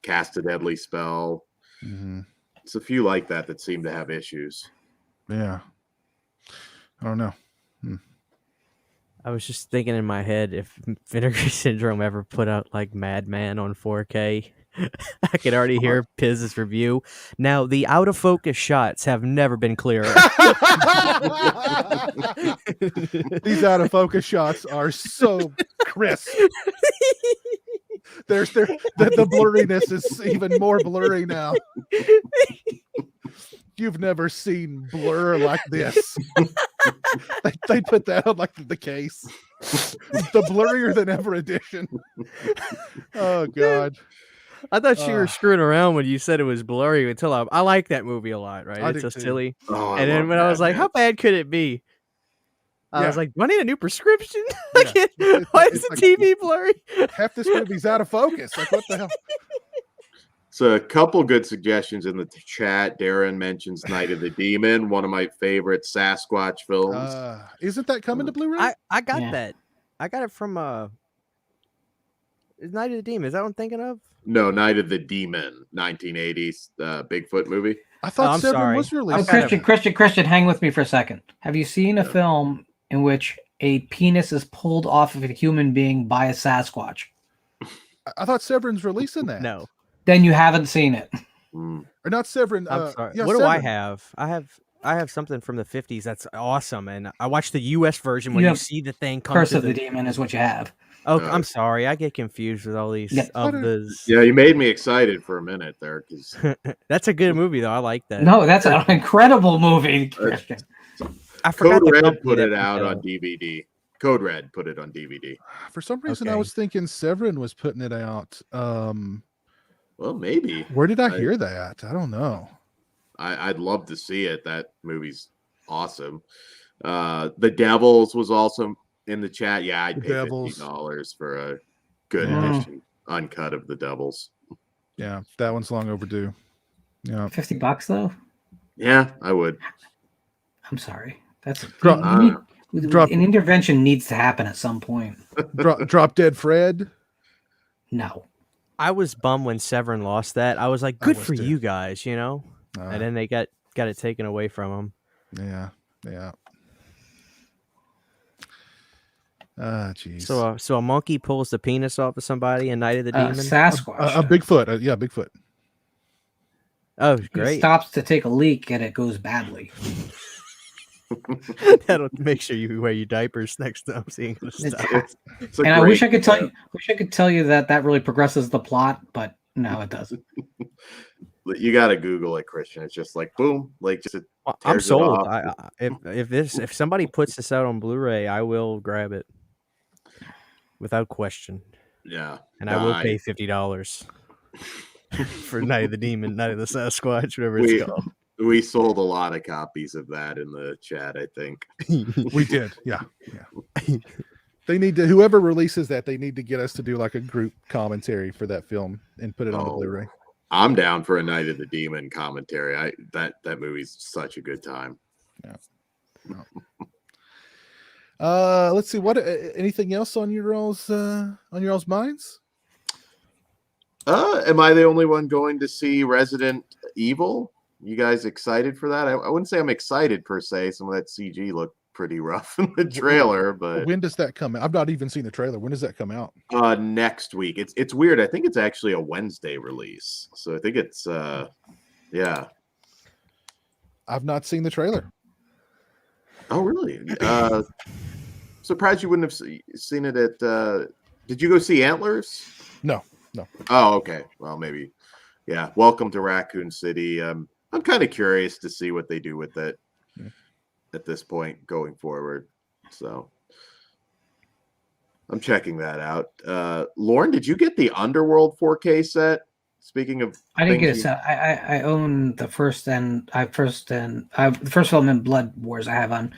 Cast a Deadly Spell. Mm-hmm. It's a few like that seem to have issues. Yeah. I don't know. I was just thinking in my head if Vinegar Syndrome ever put out like Madman on 4K. I could already hear Piz's review. Now, the out of focus shots have never been clearer. These out of focus shots are so crisp. The blurriness is even more blurry now. You've never seen blur like this. they put that on like the case. The blurrier than ever edition. Oh God. I thought you were screwing around when you said it was blurry until I like that movie a lot, right? I It's do so too. silly. Oh, And then when I was like, how bad could it be? I was Yeah. like, do I need a new prescription? Yeah. Why is It's the like- TV blurry? Half this movie's out of focus. Like, what the hell? So a couple good suggestions in the chat. Darren mentions Night of the Demon, one of my favorite Sasquatch films. Isn't that coming to Blu-ray? I got Yeah. that. I got it from is Night of the Demon. Is that what I'm thinking of? No, Night of the Demon, 1980s Bigfoot movie. I thought I'm Severin sorry. was Oh, released. Christian, hang with me for a second. Have you seen a film in which a penis is pulled off of a human being by a Sasquatch? I thought Severin's releasing that. No. Then you haven't seen it. Mm. Or not Severin. I'm sorry. Yeah, What do I Severin. have? I have something from the 50s that's awesome, and I watched the U.S. version when You you have see the thing come Curse to of the Demon is what you have. Oh, I'm sorry. I get confused with all these Yeah. of those. Yeah, you made me excited for a minute there because That's a good movie, though. I like that. No, that's an incredible movie, Christian. I forgot Code the Red company put that it out put on DVD. Code Red put it on DVD. For some reason, I Okay. was thinking Severin was putting it out. Well, maybe. Where did I hear that? I don't know. I'd love to see it. That movie's awesome. The Devils was also in the chat. Yeah, I'd The pay Devils. $50 for a good Yeah. edition, uncut of the Devils. Yeah, that one's long overdue. Yeah. $50 though. Yeah, I would. I'm sorry. That's Drop- drop- an intervention needs to happen at some point. Drop Dead Fred. No. I was bummed when Severin lost that. I was like, good was for too. you guys, you know? And then they got it taken away from them. Yeah. Jeez. So a monkey pulls the penis off of somebody in Night of the Demon? Sasquatch. A Bigfoot. Yeah, Bigfoot. Oh, He great. stops to take a leak and it goes badly. That'll make sure you wear your diapers next time so you ain't gonna stop. It's a And I wish I great could tell you that really progresses the plot, but no, it doesn't. You got to Google it, Christian. It's just like boom, like just it I'm tears it sold. off. If somebody puts this out on Blu-ray, I will grab it without question, Yeah, and I will pay $50 for Night of the Demon, Night of the Sasquatch, whatever it's called. We sold a lot of copies of that in the chat, I think. We did. Yeah. They need to, whoever releases that, they need to get us to do like a group commentary for that film and put it on the Blu-ray. I'm down for a Night of the Demon commentary. That movie's such a good time. Let's see. What anything else on your all's minds? Am I the only one going to see Resident Evil? You guys excited for that? I wouldn't say I'm excited per se. Some of that CG looked pretty rough in the trailer, but When does that come out? I've not even seen the trailer. When does that come out? next week. It's weird. I think it's actually a Wednesday release. So I think it's yeah. I've not seen the trailer. Oh, really? Surprised you wouldn't have seen it at. Did you go see Antlers? No. Oh, okay. Well, maybe. Yeah. Welcome to Raccoon City. I'm kind of curious to see what they do with it at this point going forward. So I'm checking that out. Lauren, did you get the Underworld 4K set? Speaking of, I didn't get a set. I own the first the first film in Blood Wars I have on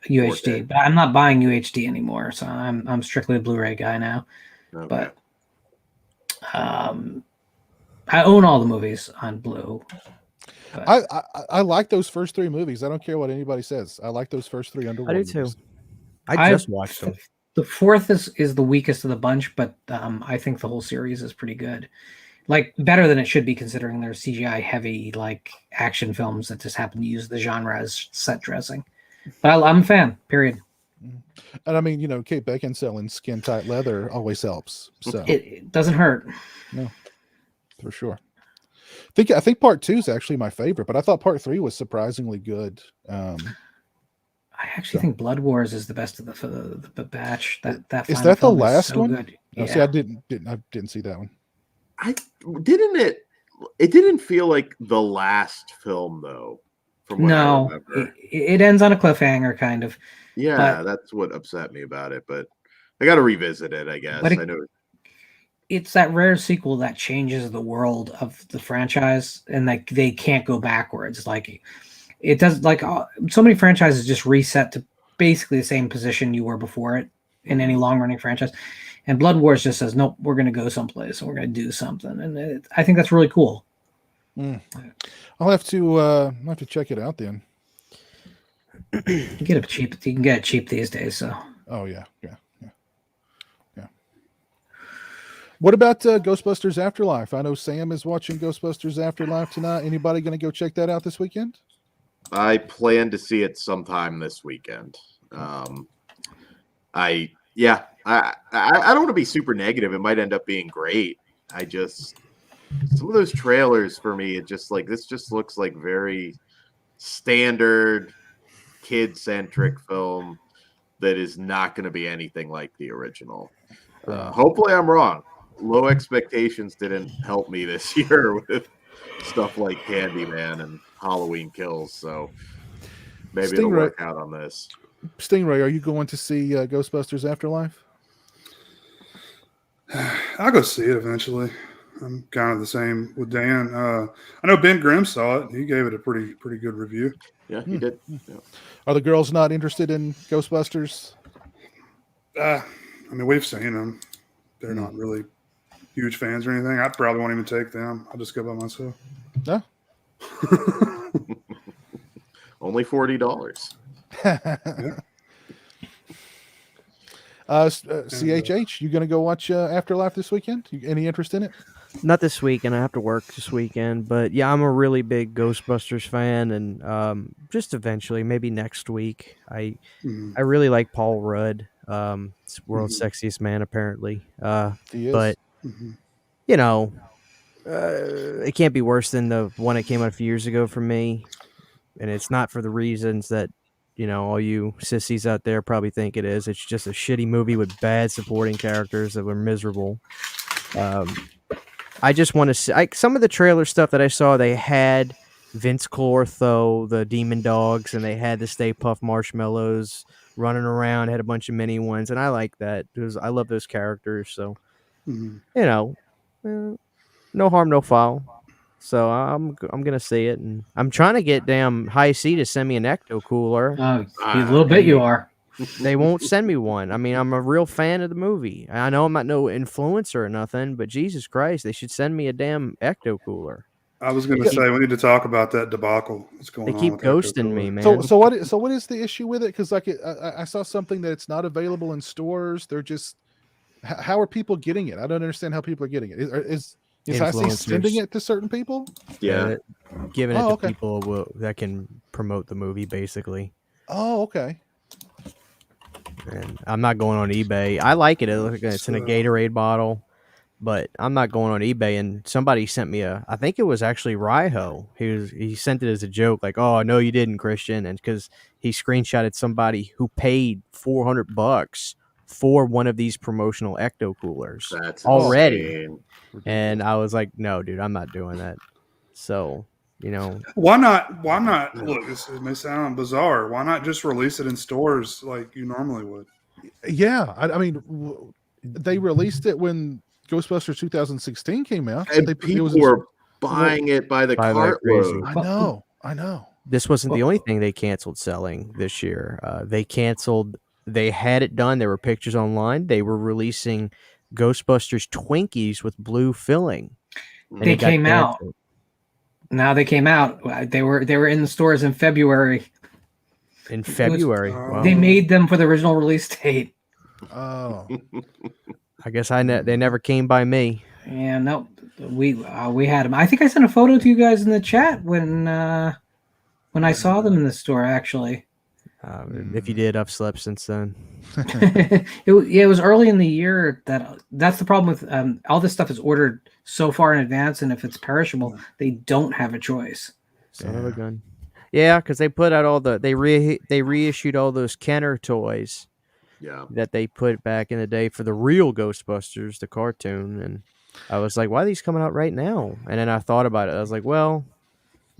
UHD, but I'm not buying UHD anymore, so I'm strictly a Blu-ray guy now. Okay. But I own all the movies on Blue. But I like those first 3 movies. I don't care what anybody says. I like those first 3 Underworld. I do too. movies. I just watched them. The fourth is the weakest of the bunch, but I think the whole series is pretty good. Like better than it should be, considering they're CGI heavy, like action films that just happen to use the genre as set dressing. But I'm a fan. Period. And I mean, Kate Beckinsale in skin tight leather always helps. So it doesn't hurt. No, for sure. I think part 2 is actually my favorite, but I thought part 3 was surprisingly good. I actually think Blood Wars is the best of the batch. That is that the last so one? Good. No, Yeah. see, I didn't see that one. It didn't feel like the last film though. From what I remember. It ends on a cliffhanger, kind of. Yeah, that's what upset me about it. But I got to revisit it, I guess. But I know it's that rare sequel that changes the world of the franchise, and like they can't go backwards. Like it does. Like so many franchises just reset to basically the same position you were before it in any long-running franchise. And Blood Wars just says, nope, we're going to go someplace and we're going to do something. And I think that's really cool. I'll have to check it out then. You can get it cheap these days. So. Oh yeah. What about Ghostbusters Afterlife? I know Sam is watching Ghostbusters Afterlife tonight. Anybody going to go check that out this weekend? I plan to see it sometime this weekend. I don't want to be super negative. It might end up being great. Some of those trailers for me, this just looks like very standard kid-centric film that is not going to be anything like the original. Hopefully I'm wrong. Low expectations didn't help me this year with stuff like Candyman and Halloween Kills, so maybe it'll work out on this. Stingray, are you going to see Ghostbusters Afterlife? I'll go see it eventually. I'm kind of the same with Dan. I know Ben Grimm saw it. He gave it a pretty good review. Yeah, he did. Yeah. Are the girls not interested in Ghostbusters? I mean, we've seen them. They're not really huge fans or anything. I probably won't even take them. I'll just go by myself. No. Only $40. CHH, you going to go watch Afterlife this weekend? Any interest in it? Not this weekend. I have to work this weekend. But yeah, I'm a really big Ghostbusters fan, and just eventually, maybe next week. I really like Paul Rudd. It's world's sexiest man, apparently. He is. But it can't be worse than the one that came out a few years ago for me. And it's not for the reasons that all you sissies out there probably think it is. It's just a shitty movie with bad supporting characters that were miserable. I just want to see some of the trailer stuff that I saw. They had Vince Clortho, the Demon Dogs, and they had the Stay Puft Marshmallows running around. Had a bunch of mini ones, and I like that because I love those characters. So, no harm, no foul. So I'm gonna see it, and I'm trying to get High C to send me an Ecto Cooler. A little bit you are. They won't send me one. I mean, I'm a real fan of the movie. I know I'm not no influencer or nothing, but Jesus Christ, they should send me a damn Ecto Cooler. I was going to say we need to talk about that debacle that's going on. They keep ghosting me, man. So what is the issue with it? Because I saw something that it's not available in stores. They're just how are people getting it? I don't understand how people are getting it. Is IC sending it to certain people? Yeah, giving it to people that can promote the movie, basically. Oh, okay. And I'm not going on eBay. I like it. It's in a Gatorade bottle. but I'm not going on eBay. And somebody sent me I think it was actually Raiho. He sent it as a joke, like, "Oh, no, you didn't, Christian," and because he screenshotted somebody who paid $400 for one of these promotional ecto coolers That's already. insane. And I was like, "No, dude, I'm not doing that." So, Why not? Look, this may sound bizarre. Why not just release it in stores like you normally would? Yeah, I mean, they released it when Ghostbusters 2016 came out. And people were buying it by the Buy like crazy. cartload. I know. This wasn't the only thing they canceled selling this year. They had it done. There were pictures online. They were releasing Ghostbusters Twinkies with blue filling. and They it got came out. canceled. Now they came out. They were in the stores in February. In February. Wow. They made them for the original release date. Oh, I guess they never came by me. Yeah, no, we had them. I think I sent a photo to you guys in the chat when I saw them in the store. Actually, If you did, I've slept since then. it was early in the year. That's the problem with all this stuff is ordered so far in advance, and if it's perishable, they don't have a choice. Son of a gun. Yeah, because they put out they reissued all those Kenner toys. Yeah. That they put back in the day for the real Ghostbusters, the cartoon, and I was like, why are these coming out right now? And then I thought about it. I was like, well,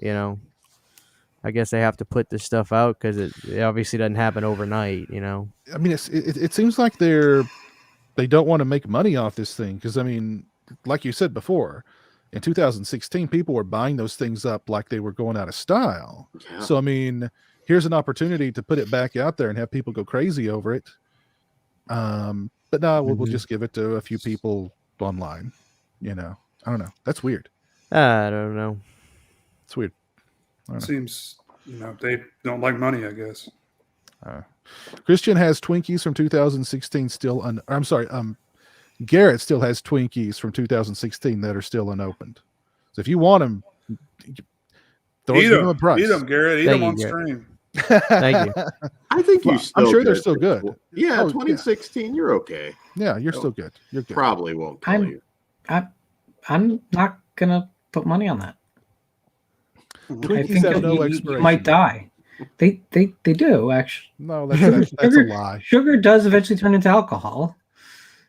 I guess they have to put this stuff out because it obviously doesn't happen overnight, I mean, it seems like they don't want to make money off this thing because, I mean, like you said before, in 2016, people were buying those things up like they were going out of style. Yeah. So, I mean, here's an opportunity to put it back out there and have people go crazy over it. But no, we'll just give it to a few people online. I don't know. That's weird. I don't know. It's weird. Seems, they don't like money, I guess. Christian has Twinkies from 2016 still I'm sorry. Garrett still has Twinkies from 2016 that are still unopened. So if you want them, give them a price. Eat them, Garrett. Eat them on stream. Thank you. I think I'm sure they're still good. Yeah, Oh, 2016, you're okay. Yeah, you're still good. You're good. Probably won't kill you. I'm not gonna put money on that. I Twinkies think have no you expiration. might die. They do actually. No, that's a lie. Sugar does eventually turn into alcohol.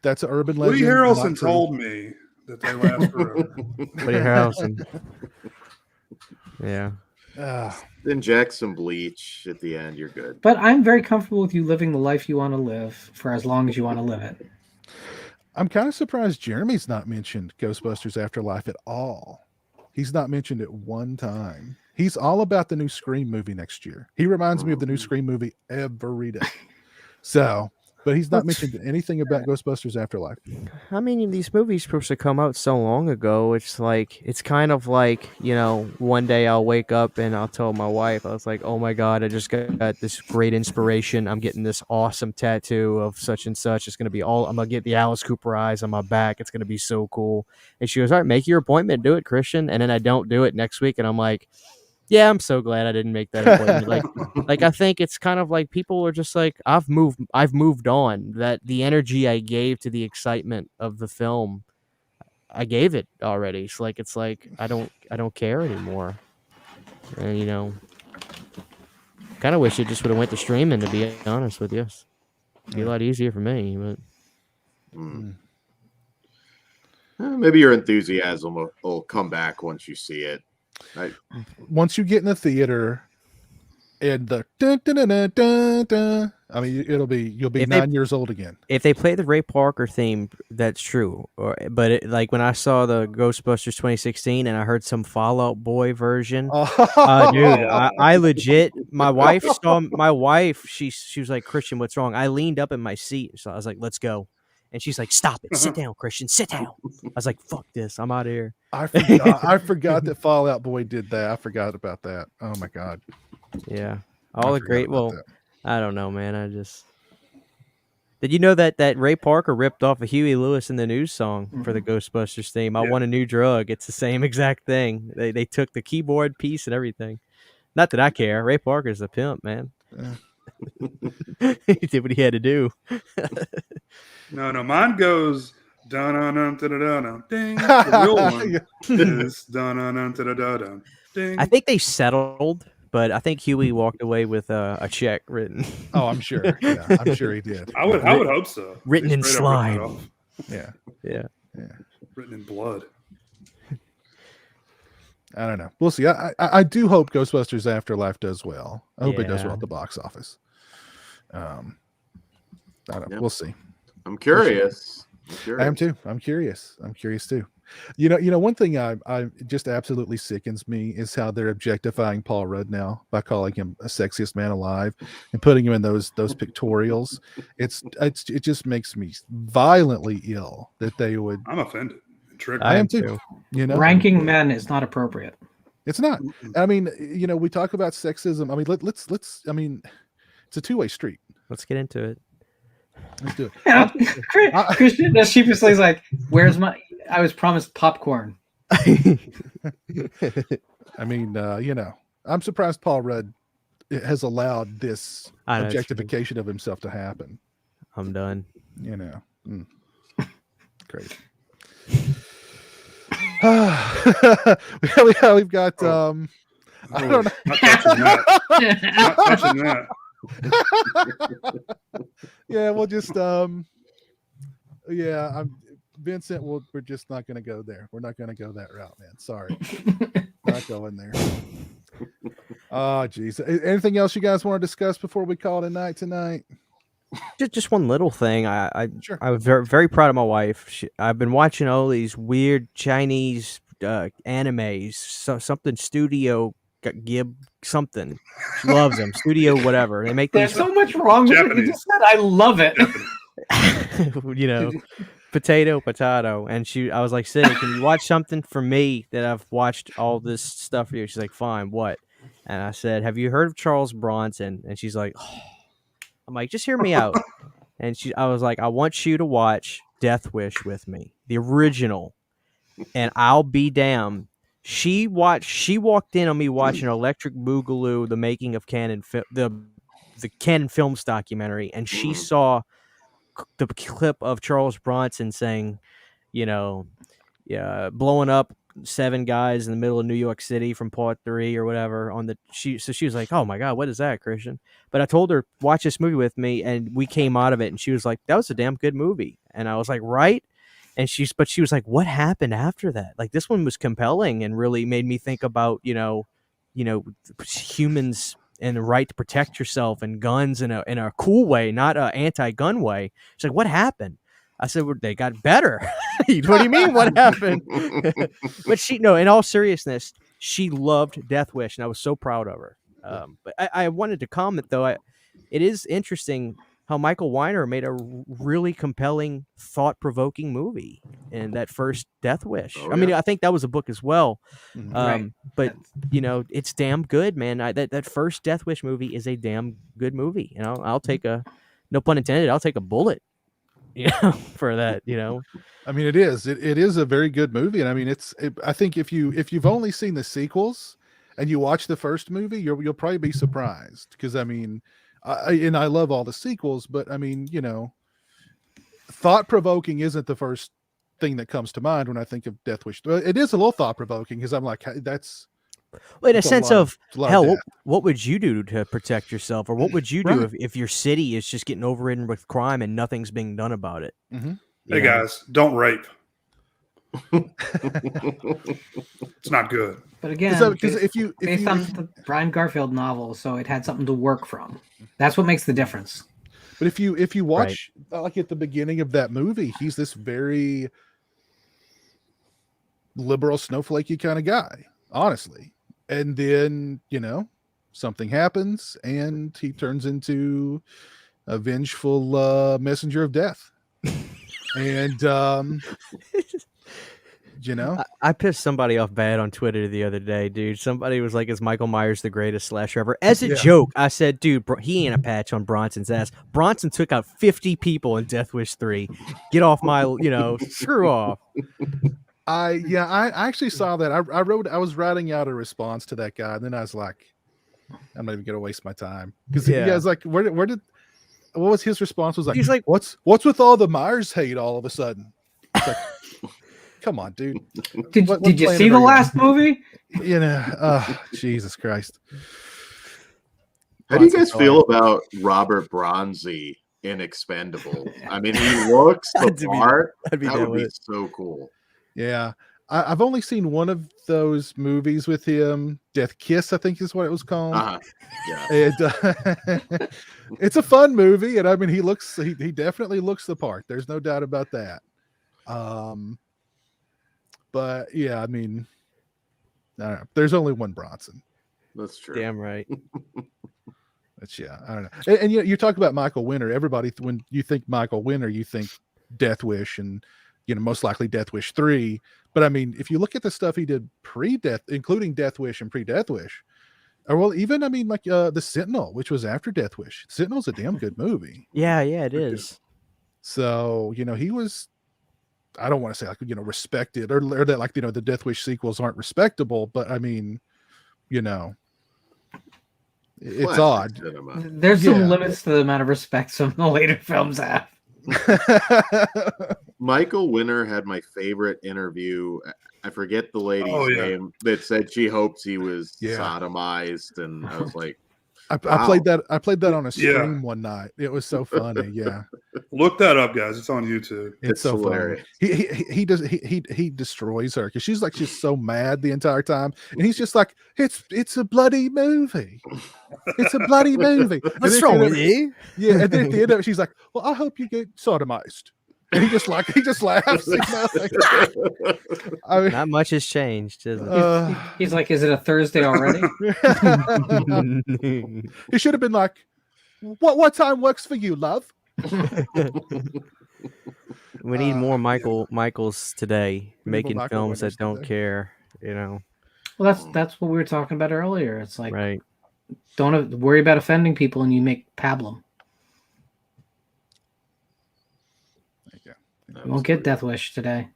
That's an urban legend. Woody Harrelson not true. told me that they last forever. Woody Harrelson. Yeah. Inject some bleach at the end, you're good. But I'm very comfortable with you living the life you want to live for as long as you want to live it. I'm kind of surprised Jeremy's not mentioned Ghostbusters Afterlife at all. He's not mentioned it one time. He's all about the new Scream movie next year. He reminds me of the new Scream movie every day. So, but he's not mentioned anything about Ghostbusters Afterlife. I mean, these movies supposed to come out so long ago. It's kind of like, one day I'll wake up and I'll tell my wife, I was like, oh my God, I just got this great inspiration. I'm getting this awesome tattoo of such and such. It's going to be I'm going to get the Alice Cooper eyes on my back. It's going to be so cool. And she goes, all right, make your appointment, do it, Christian. And then I don't do it next week. And I'm like, yeah, I'm so glad I didn't make that appointment. like I think it's kind of like people are just like, I've moved on. That the energy I gave to the excitement of the film, I gave it already. It's like I don't care anymore. And kind of wish it just would have went to streaming, to be honest with you. It'd be a lot easier for me, but Maybe your enthusiasm will come back once you see it. Once you get in the theater and the dun, dun, dun, dun, dun, dun, I mean, you'll be 9 years old again. If they play the Ray Parker theme, that's true. But like when I saw the Ghostbusters 2016 and I heard some Fall Out Boy version, dude, I legit. My wife, she was like, Christian, what's wrong? I leaned up in my seat, so I was like, let's go. And she's like, stop it. Sit down, Christian. Sit down. I was like, fuck this. I'm out of here. I forgot that Fall Out Boy did that. I forgot about that. Oh, my God. Yeah. All the great. Well, I don't know, man. Did you know that Ray Parker ripped off a Huey Lewis in the News song for the Ghostbusters theme? I want a new drug. It's the same exact thing. They took the keyboard piece and everything. Not that I care. Ray Parker's a pimp, man. He did what he had to do. No, mine goes Dun-dun-dun-dun-dun-dun. Ding. The real one is dun-dun-dun-dun-dun-dun. Ding. I think they settled, but I think Huey walked away with a check written. Oh, I'm sure. Yeah, I'm sure he did. I would hope so. Written They in straight up ripped it slime. off. Yeah, Yeah. yeah. Written in blood. I don't know. We'll see. I do hope Ghostbusters Afterlife does well. I hope it does well Yeah. at the box office. I don't know. Yep. We'll see. I'm curious. I am too. I'm curious. I'm curious too. You know, one thing I just absolutely sickens me is how they're objectifying Paul Rudd now by calling him a sexiest man alive and putting him in those pictorials. It just makes me violently ill that they would. I'm offended. Triggered. I am too. You know, Ranking men is not appropriate. it's not. I mean, you know, we talk about sexism. I mean, let's. I mean, it's a two-way street. Let's get into it. Let's do it. Christian just sheepishly is like, "Where's my? I was promised popcorn." I mean, you know, I'm surprised Paul Rudd has allowed this I know, it's objectification of himself to happen. I'm done. You know, great. We've got. I don't know. Not touching that. Not touching that. Yeah, we'll just. Yeah, Vincent. We're just not going to go there. We're not going to go that route, man. Sorry, not going there. Oh, geez. Anything else you guys want to discuss before we call it a night tonight? Just one little thing. I Sure. was very, very proud of my wife. I've been watching all these weird Chinese animes. Something Studio Gib something. She loves them. Studio whatever. They make There's these. so much wrong with what you just said. I love it. You know, potato. And I was like, Cindy, can you watch something for me that I've watched all this stuff for you? She's like, fine, what? And I said, have you heard of Charles Bronson? And she's like, oh. I'm like, just hear me out. And I was like, I want you to watch Death Wish with me, the original. And I'll be damned. She walked in on me watching Electric Boogaloo, the making of the Canon Films documentary, and she saw the clip of Charles Bronson saying, you know, blowing up 7 guys in the middle of New York City from Part 3 or whatever so she was like, oh my God, what is that, Christian? But I told her, watch this movie with me, and we came out of it, and she was like, that was a damn good movie. And I was like, right? And she was like, what happened after that? Like, this one was compelling and really made me think about, you know, humans and the right to protect yourself and guns in a cool way, not an anti-gun way. She's like, what happened? I said, well, they got better. What do you mean? What happened? But in all seriousness, she loved Death Wish, and I was so proud of her. But I wanted to comment, though. It is interesting how Michael Weiner made a really compelling, thought-provoking movie in that first Death Wish. Oh, I mean, yeah. I think that was a book as well. Right. But, you know, it's damn good, man. That first Death Wish movie is a damn good movie. You know, I'll take no pun intended, I'll take a bullet. For that, you know. I mean, it is a very good movie, and I mean, I think if you've only seen the sequels and you watch the first movie, you'll probably be surprised, because I mean, I love all the sequels, but I mean, you know, thought provoking isn't the first thing that comes to mind when I think of Death Wish. It is a little thought provoking, because I'm like, that's. Well, in a sense of hell, death. what would you do to protect yourself, or what would you do if your city is just getting overridden with crime and nothing's being done about it? Mm-hmm. Hey guys, don't rape. It's not good. But again, based on the Brian Garfield novel, so it had something to work from. That's what makes the difference. But if you watch, like at the beginning of that movie, he's this very liberal, snowflakey kind of guy, honestly. And then, you know, something happens and he turns into a vengeful messenger of death. And, you know, I pissed somebody off bad on Twitter the other day, dude. Somebody was like, is Michael Myers the greatest slasher ever? As a joke, I said, dude, he ain't a patch on Bronson's ass. Bronson took out 50 people in Death Wish 3. Get off my, screw off. I actually saw that. I was writing out a response to that guy, and then I was like, I'm not even gonna waste my time, because he was like, what was his response? Was like, he's like, what's with all the Myers hate all of a sudden? It's come on, dude. Did you planet see the are you on? last movie? You know, Jesus Christ. How do you Bronson guys Collar. feel about Robert Bronzy in Expendables? I mean, he looks the I'd be- part. I'd be That down would with be it. so cool. Yeah. I've only seen one of those movies with him. Death Kiss, I think is what it was called. Yeah. And it's a fun movie, and I mean, he definitely looks the part. There's no doubt about that. But yeah, I mean, I don't know. There's only one Bronson. That's true. Damn right. But yeah, I don't know. And you talk about Michael Winner. Everybody, when you think Michael Winner, you think Death Wish, and most likely Death Wish 3. But I mean, if you look at the stuff he did pre-Death, including Death Wish and pre-Death Wish, or well, even I mean, like the Sentinel, which was after Death Wish. Sentinel's a damn good movie. Yeah, it is. So he was. I don't want to say like respected or that like the Death Wish sequels aren't respectable, but I mean, it's Classic odd. cinema. There's some limits to the amount of respect some of the later films have. Michael Winner had my favorite interview. I forget the lady's name that said she hopes he was sodomized, and I was like, I played that on a stream one night. It was so funny. Yeah, look that up, guys. It's on YouTube. It's so hilarious. Funny. He destroys her because she's so mad the entire time, and he's just like, it's a bloody movie. It's a bloody movie. What's wrong with you? Yeah, and then at the end of it, she's like, well, I hope you get sodomized. And he just laughs. I mean, Not much has changed, is it? He's like, is it a Thursday already? He should have been like, what time works for you, love? We need more Michaels today, making Michael films that Winners don't today. care. Well, that's what we were talking about earlier. It's like, Right. don't worry about offending people, and you make pablum. You won't get Death Wish today.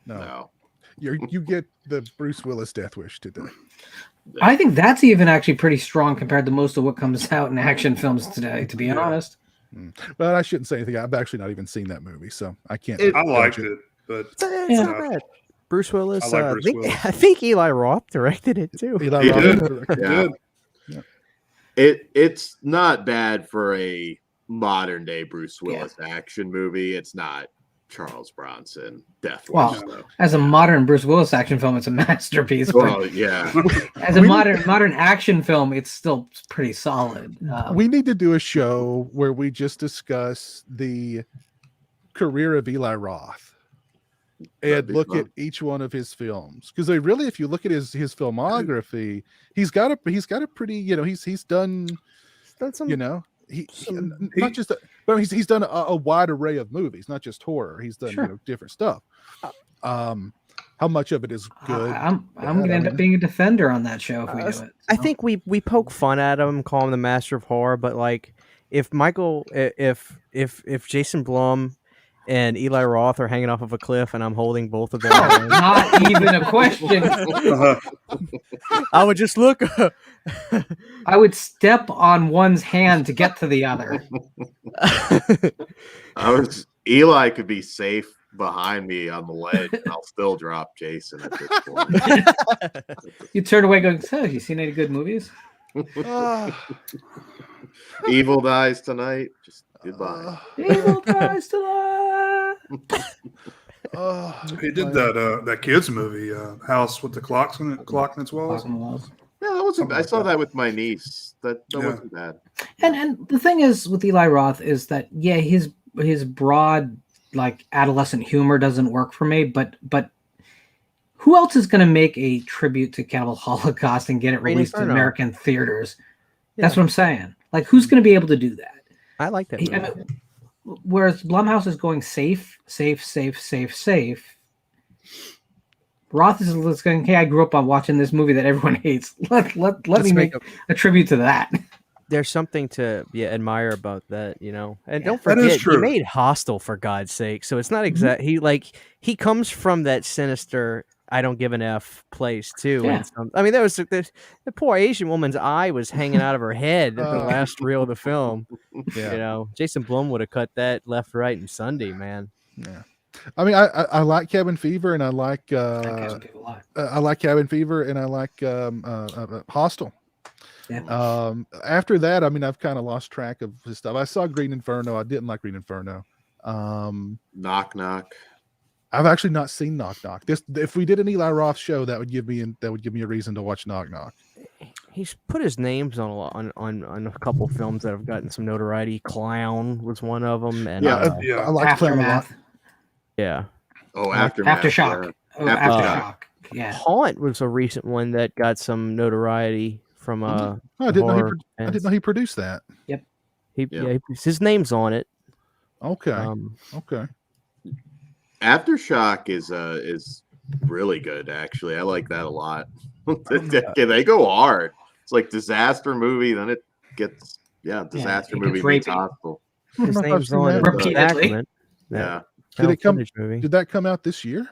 No. You get the Bruce Willis Death Wish today. I think that's even actually pretty strong compared to most of what comes out in action films today, to be honest. But I shouldn't say anything. I've actually not even seen that movie, so I can't. I liked it, but It's not bad. Bruce Willis. I like Bruce Willis. I think Eli Roth directed it too. Eli He Roth did. directed it. It's not bad for a modern day Bruce Willis action movie. It's not Charles Bronson Death Wish. Well, as a modern Bruce Willis action film, it's a masterpiece. Well, yeah. As a modern action film, it's still pretty solid. We need to do a show where we just discuss the career of Eli Roth and look at each one of his films, because they really, if you look at his filmography, he's got a pretty, he's done some, not just but he's done a wide array of movies, not just horror. He's done different stuff. How much of it is good? I'm going to end up being a defender on that show if we do it. I think we poke fun at him, call him the master of horror, but like if Jason Blum and Eli Roth are hanging off of a cliff and I'm holding both of them, not even a question. I would just look. I would step on one's hand to get to the other. Eli could be safe behind me on the ledge, and I'll still drop Jason at this point. You turn away going, so you seen any good movies? Evil dies tonight. Just goodbye. Evil dies tonight. he did that kids movie, House with the Clock in its walls. Yeah, that wasn't. I saw that with my niece. That wasn't bad. And the thing is with Eli Roth is that his broad like adolescent humor doesn't work for me, but who else is going to make a tribute to Cannibal Holocaust and get it released in American theaters? That's what I'm saying. Like, who's going to be able to do that? I like that movie. Whereas Blumhouse is going safe. Roth is going, hey, I grew up on watching this movie that everyone hates. Let me make a tribute to that. There's something to admire about that, And don't forget, he made Hostel, for God's sake. So it's not exact. He comes from that sinister, I don't give an F place too. Yeah. I mean, the poor Asian woman's eye was hanging out of her head at the last reel of the film. Yeah. Jason Blum would have cut that left, right, and Sunday, man. Yeah. I mean, I like Cabin Fever, and I like Cabin Fever a lot. I like Cabin Fever, and I like Hostel. Yeah. After that, I mean, I've kind of lost track of his stuff. I saw Green Inferno. I didn't like Green Inferno. Knock Knock. I've actually not seen Knock Knock. If we did an Eli Roth show, that would give me a reason to watch Knock Knock. He's put his names on on a couple films that have gotten some notoriety. Clown was one of them, and I like Clown a lot. Aftermath. Yeah. Oh, Aftermath. Aftershock. Yeah. Oh, Aftershock. Aftershock. Yeah. Haunt was a recent one that got some notoriety from I didn't know he produced that. Yep. His name's on it. Okay. Okay. Aftershock is really good, actually. I like that a lot. They go hard. It's like disaster movie, then it gets disaster it movie gets meets rapey. hostel. His name's on it. Repeatedly. Sacrament. Yeah. Did it come? Movie. Did that come out this year?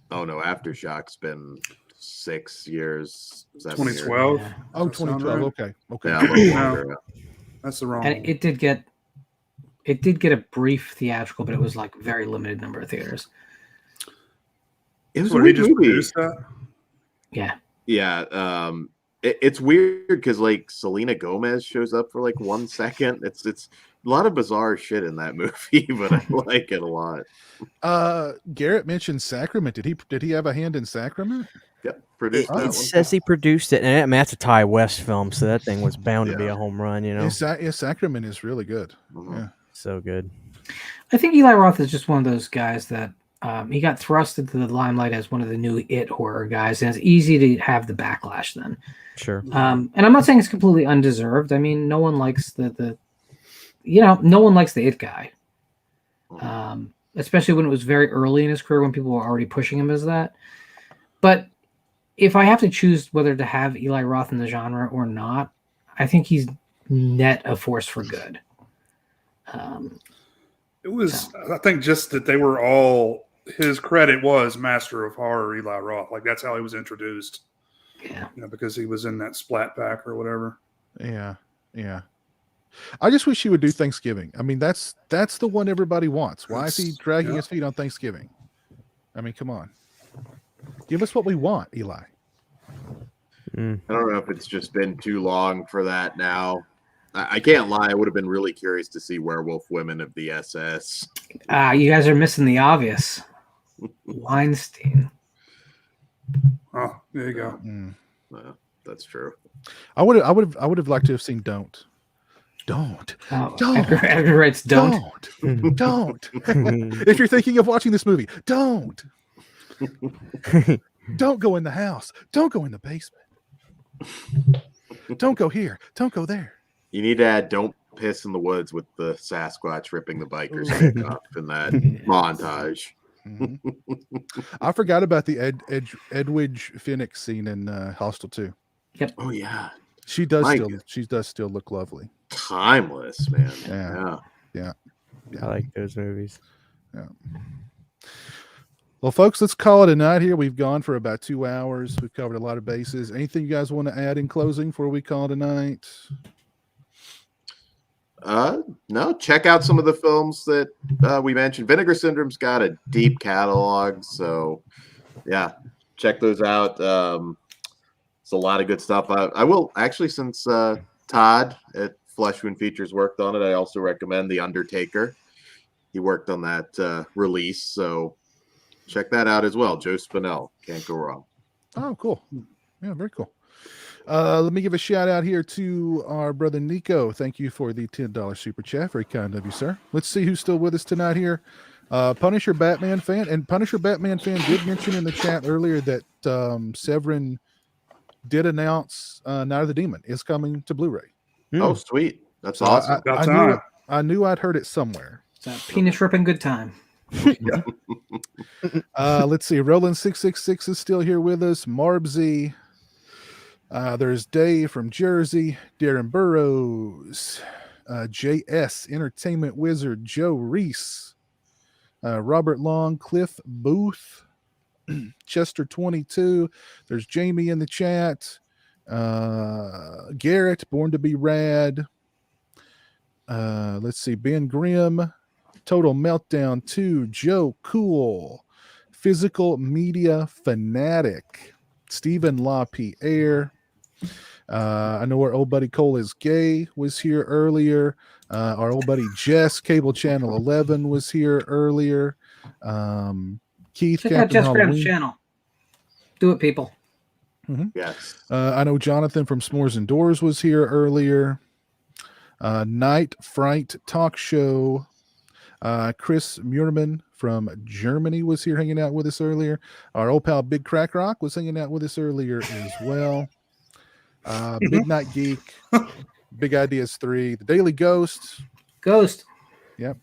Oh no, Aftershock's been 6 years. 7 years. 2012. Oh, Does that sound 2012. right? Okay. Yeah, a little longer. That's the wrong And one. it did get a brief theatrical, but it was like very limited number of theaters. It was So a he weird just movie. produced that? Yeah. Yeah, it's weird because like Selena Gomez shows up for like 1 second. It's a lot of bizarre shit in that movie, but I like it a lot. Garrett mentioned Sacrament. Did he have a hand in Sacrament? Yep, produced that It one. says he produced it, and I mean, that's a Ty West film, so that thing was bound to be a home run. You know, Sacrament is really good. Mhm. Yeah. so good. I think Eli Roth is just one of those guys that he got thrust into the limelight as one of the new It horror guys, and it's easy to have the backlash then. Sure. And I'm not saying it's completely undeserved. I mean, no one likes no one likes the It guy. Especially when it was very early in his career when people were already pushing him as that. But if I have to choose whether to have Eli Roth in the genre or not, I think he's net a force for good. It was, I think, just that they were all, his credit was Master of Horror Eli Roth. Like, that's how he was introduced. Yeah. Because he was in that Splat Pack or whatever. Yeah. Yeah. I just wish he would do Thanksgiving. I mean, that's the one everybody wants. Why is he dragging his feet on Thanksgiving? I mean, come on. Give us what we want, Eli. I don't know if it's just been too long for that now. I can't lie. I would have been really curious to see Werewolf Women of the SS. You guys are missing the obvious. Weinstein. Oh, there you go. That's true. I would have liked to have seen Don't. Don't. Oh, Don't. Edgar writes don't. Don't. If you're thinking of watching this movie, don't. Don't go in the house. Don't go in the basement. Don't go here. Don't go there. You need to add "Don't Piss in the Woods" with the Sasquatch ripping the bikers head off in that montage. I forgot about the Edwidge Phoenix scene in Hostel 2. Yep. Oh yeah, she does still look lovely. Timeless, man. Yeah. I like those movies. Yeah. Well, folks, let's call it a night here. We've gone for about 2 hours. We've covered a lot of bases. Anything you guys want to add in closing before we call it a night? No, check out some of the films that we mentioned. Vinegar Syndrome's got a deep catalog, so yeah, check those out. It's a lot of good stuff. I will actually, since Todd at Flesh Wound Features worked on it, I also recommend The Undertaker. He worked on that release, so check that out as well. Joe Spinell, can't go wrong. Oh, cool. Yeah, very cool. Let me give a shout out here to our brother Nico. Thank you for the $10 super chat. Very kind of you, sir. Let's see who's still with us tonight here. Punisher Batman fan. And Punisher Batman fan did mention in the chat earlier that Severin did announce Night of the Demon is coming to Blu-ray. Oh, sweet. That's awesome. I knew I'd heard it somewhere. It's a penis ripping good time. Let's see. Roland 666 is still here with us. Marbsy. There's Dave from Jersey, Darren Burrows, JS Entertainment Wizard, Joe Reese, Robert Long, Cliff Booth, Chester 22. There's Jamie in the chat. Garrett, Born to be Rad. Let's see, Ben Grimm, Total Meltdown 2, Joe Cool, Physical Media Fanatic, Stephen LaPierre. I know our old buddy Cole is Gay was here earlier. Our old buddy Jess, Cable Channel 11, was here earlier. Keith, Check out Captain Jess Graham's Halloween. channel. Do it, people. Yes. I know Jonathan from S'mores and Doors was here earlier. Night Fright Talk Show. Chris Muirman from Germany was here hanging out with us earlier. Our old pal Big Crack Rock was hanging out with us earlier as well. Big Night Geek, Big Ideas 3, The Daily Ghost. Yep.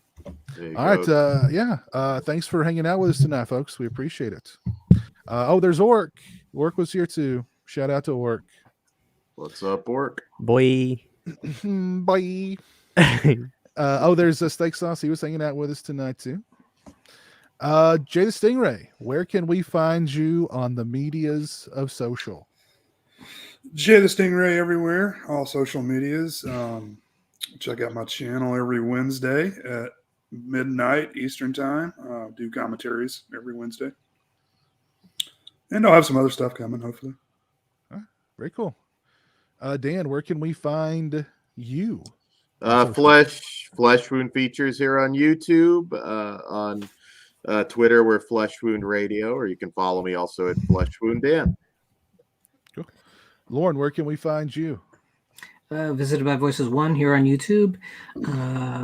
All right. Thanks for hanging out with us tonight, folks. We appreciate it. There's Orc. Orc was here too. Shout out to Orc. What's up, Orc? Boy. Bye. There's a Steak Sauce. He was hanging out with us tonight too. Jay the Stingray, where can we find you on the medias of social? Jay the Stingray everywhere, all social medias. Check out my channel every Wednesday at midnight Eastern time. Do commentaries every Wednesday. And I'll have some other stuff coming, hopefully. Very cool. Dan, where can we find you? Flesh Wound Features here on YouTube. On Twitter, we're Flesh Wound Radio, or you can follow me also at Flesh Wound Dan. Cool. Lauren, where can we find you? Visited by Voices 1 here on YouTube.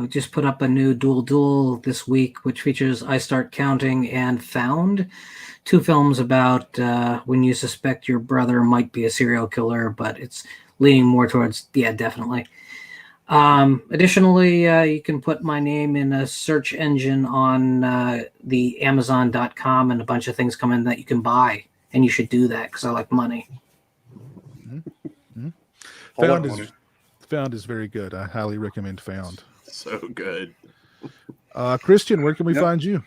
Just put up a new dual this week, which features I Start Counting and Found. 2 films about when you suspect your brother might be a serial killer, but it's leaning more towards, definitely. Additionally, you can put my name in a search engine on the Amazon.com, and a bunch of things come in that you can buy, and you should do that because I like money. Found is very good. I highly recommend Found. So good. Christian, where can we find you?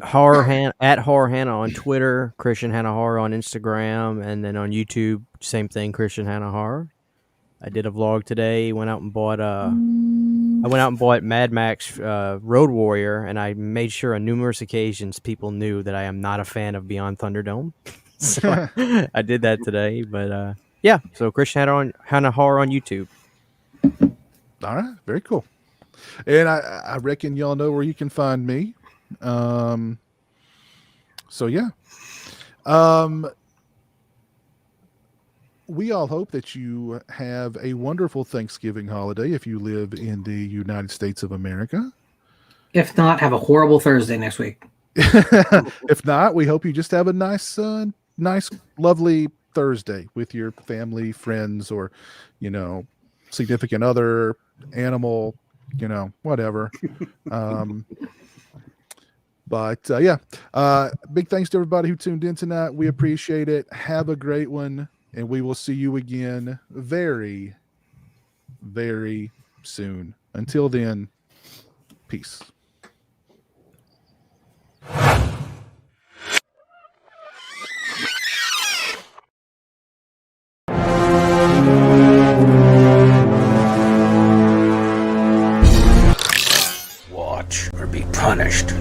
At Horror Hanna on Twitter, Christian Hanna Horror on Instagram, and then on YouTube, same thing, Christian Hanna Horror. I did a vlog today. Went out and bought Mad Max Road Warrior, and I made sure on numerous occasions people knew that I am not a fan of Beyond Thunderdome. So I did that today, but so Christian Hanna Horror on YouTube. All right, very cool. And I reckon y'all know where you can find me. We all hope that you have a wonderful Thanksgiving holiday if you live in the United States of America. If not, have a horrible Thursday next week. If not, we hope you just have a nice, lovely Thursday with your family, friends, or, significant other, animal, whatever. Big thanks to everybody who tuned in tonight. We appreciate it. Have a great one, and we will see you again very, very soon. Until then, peace. Watch or be punished.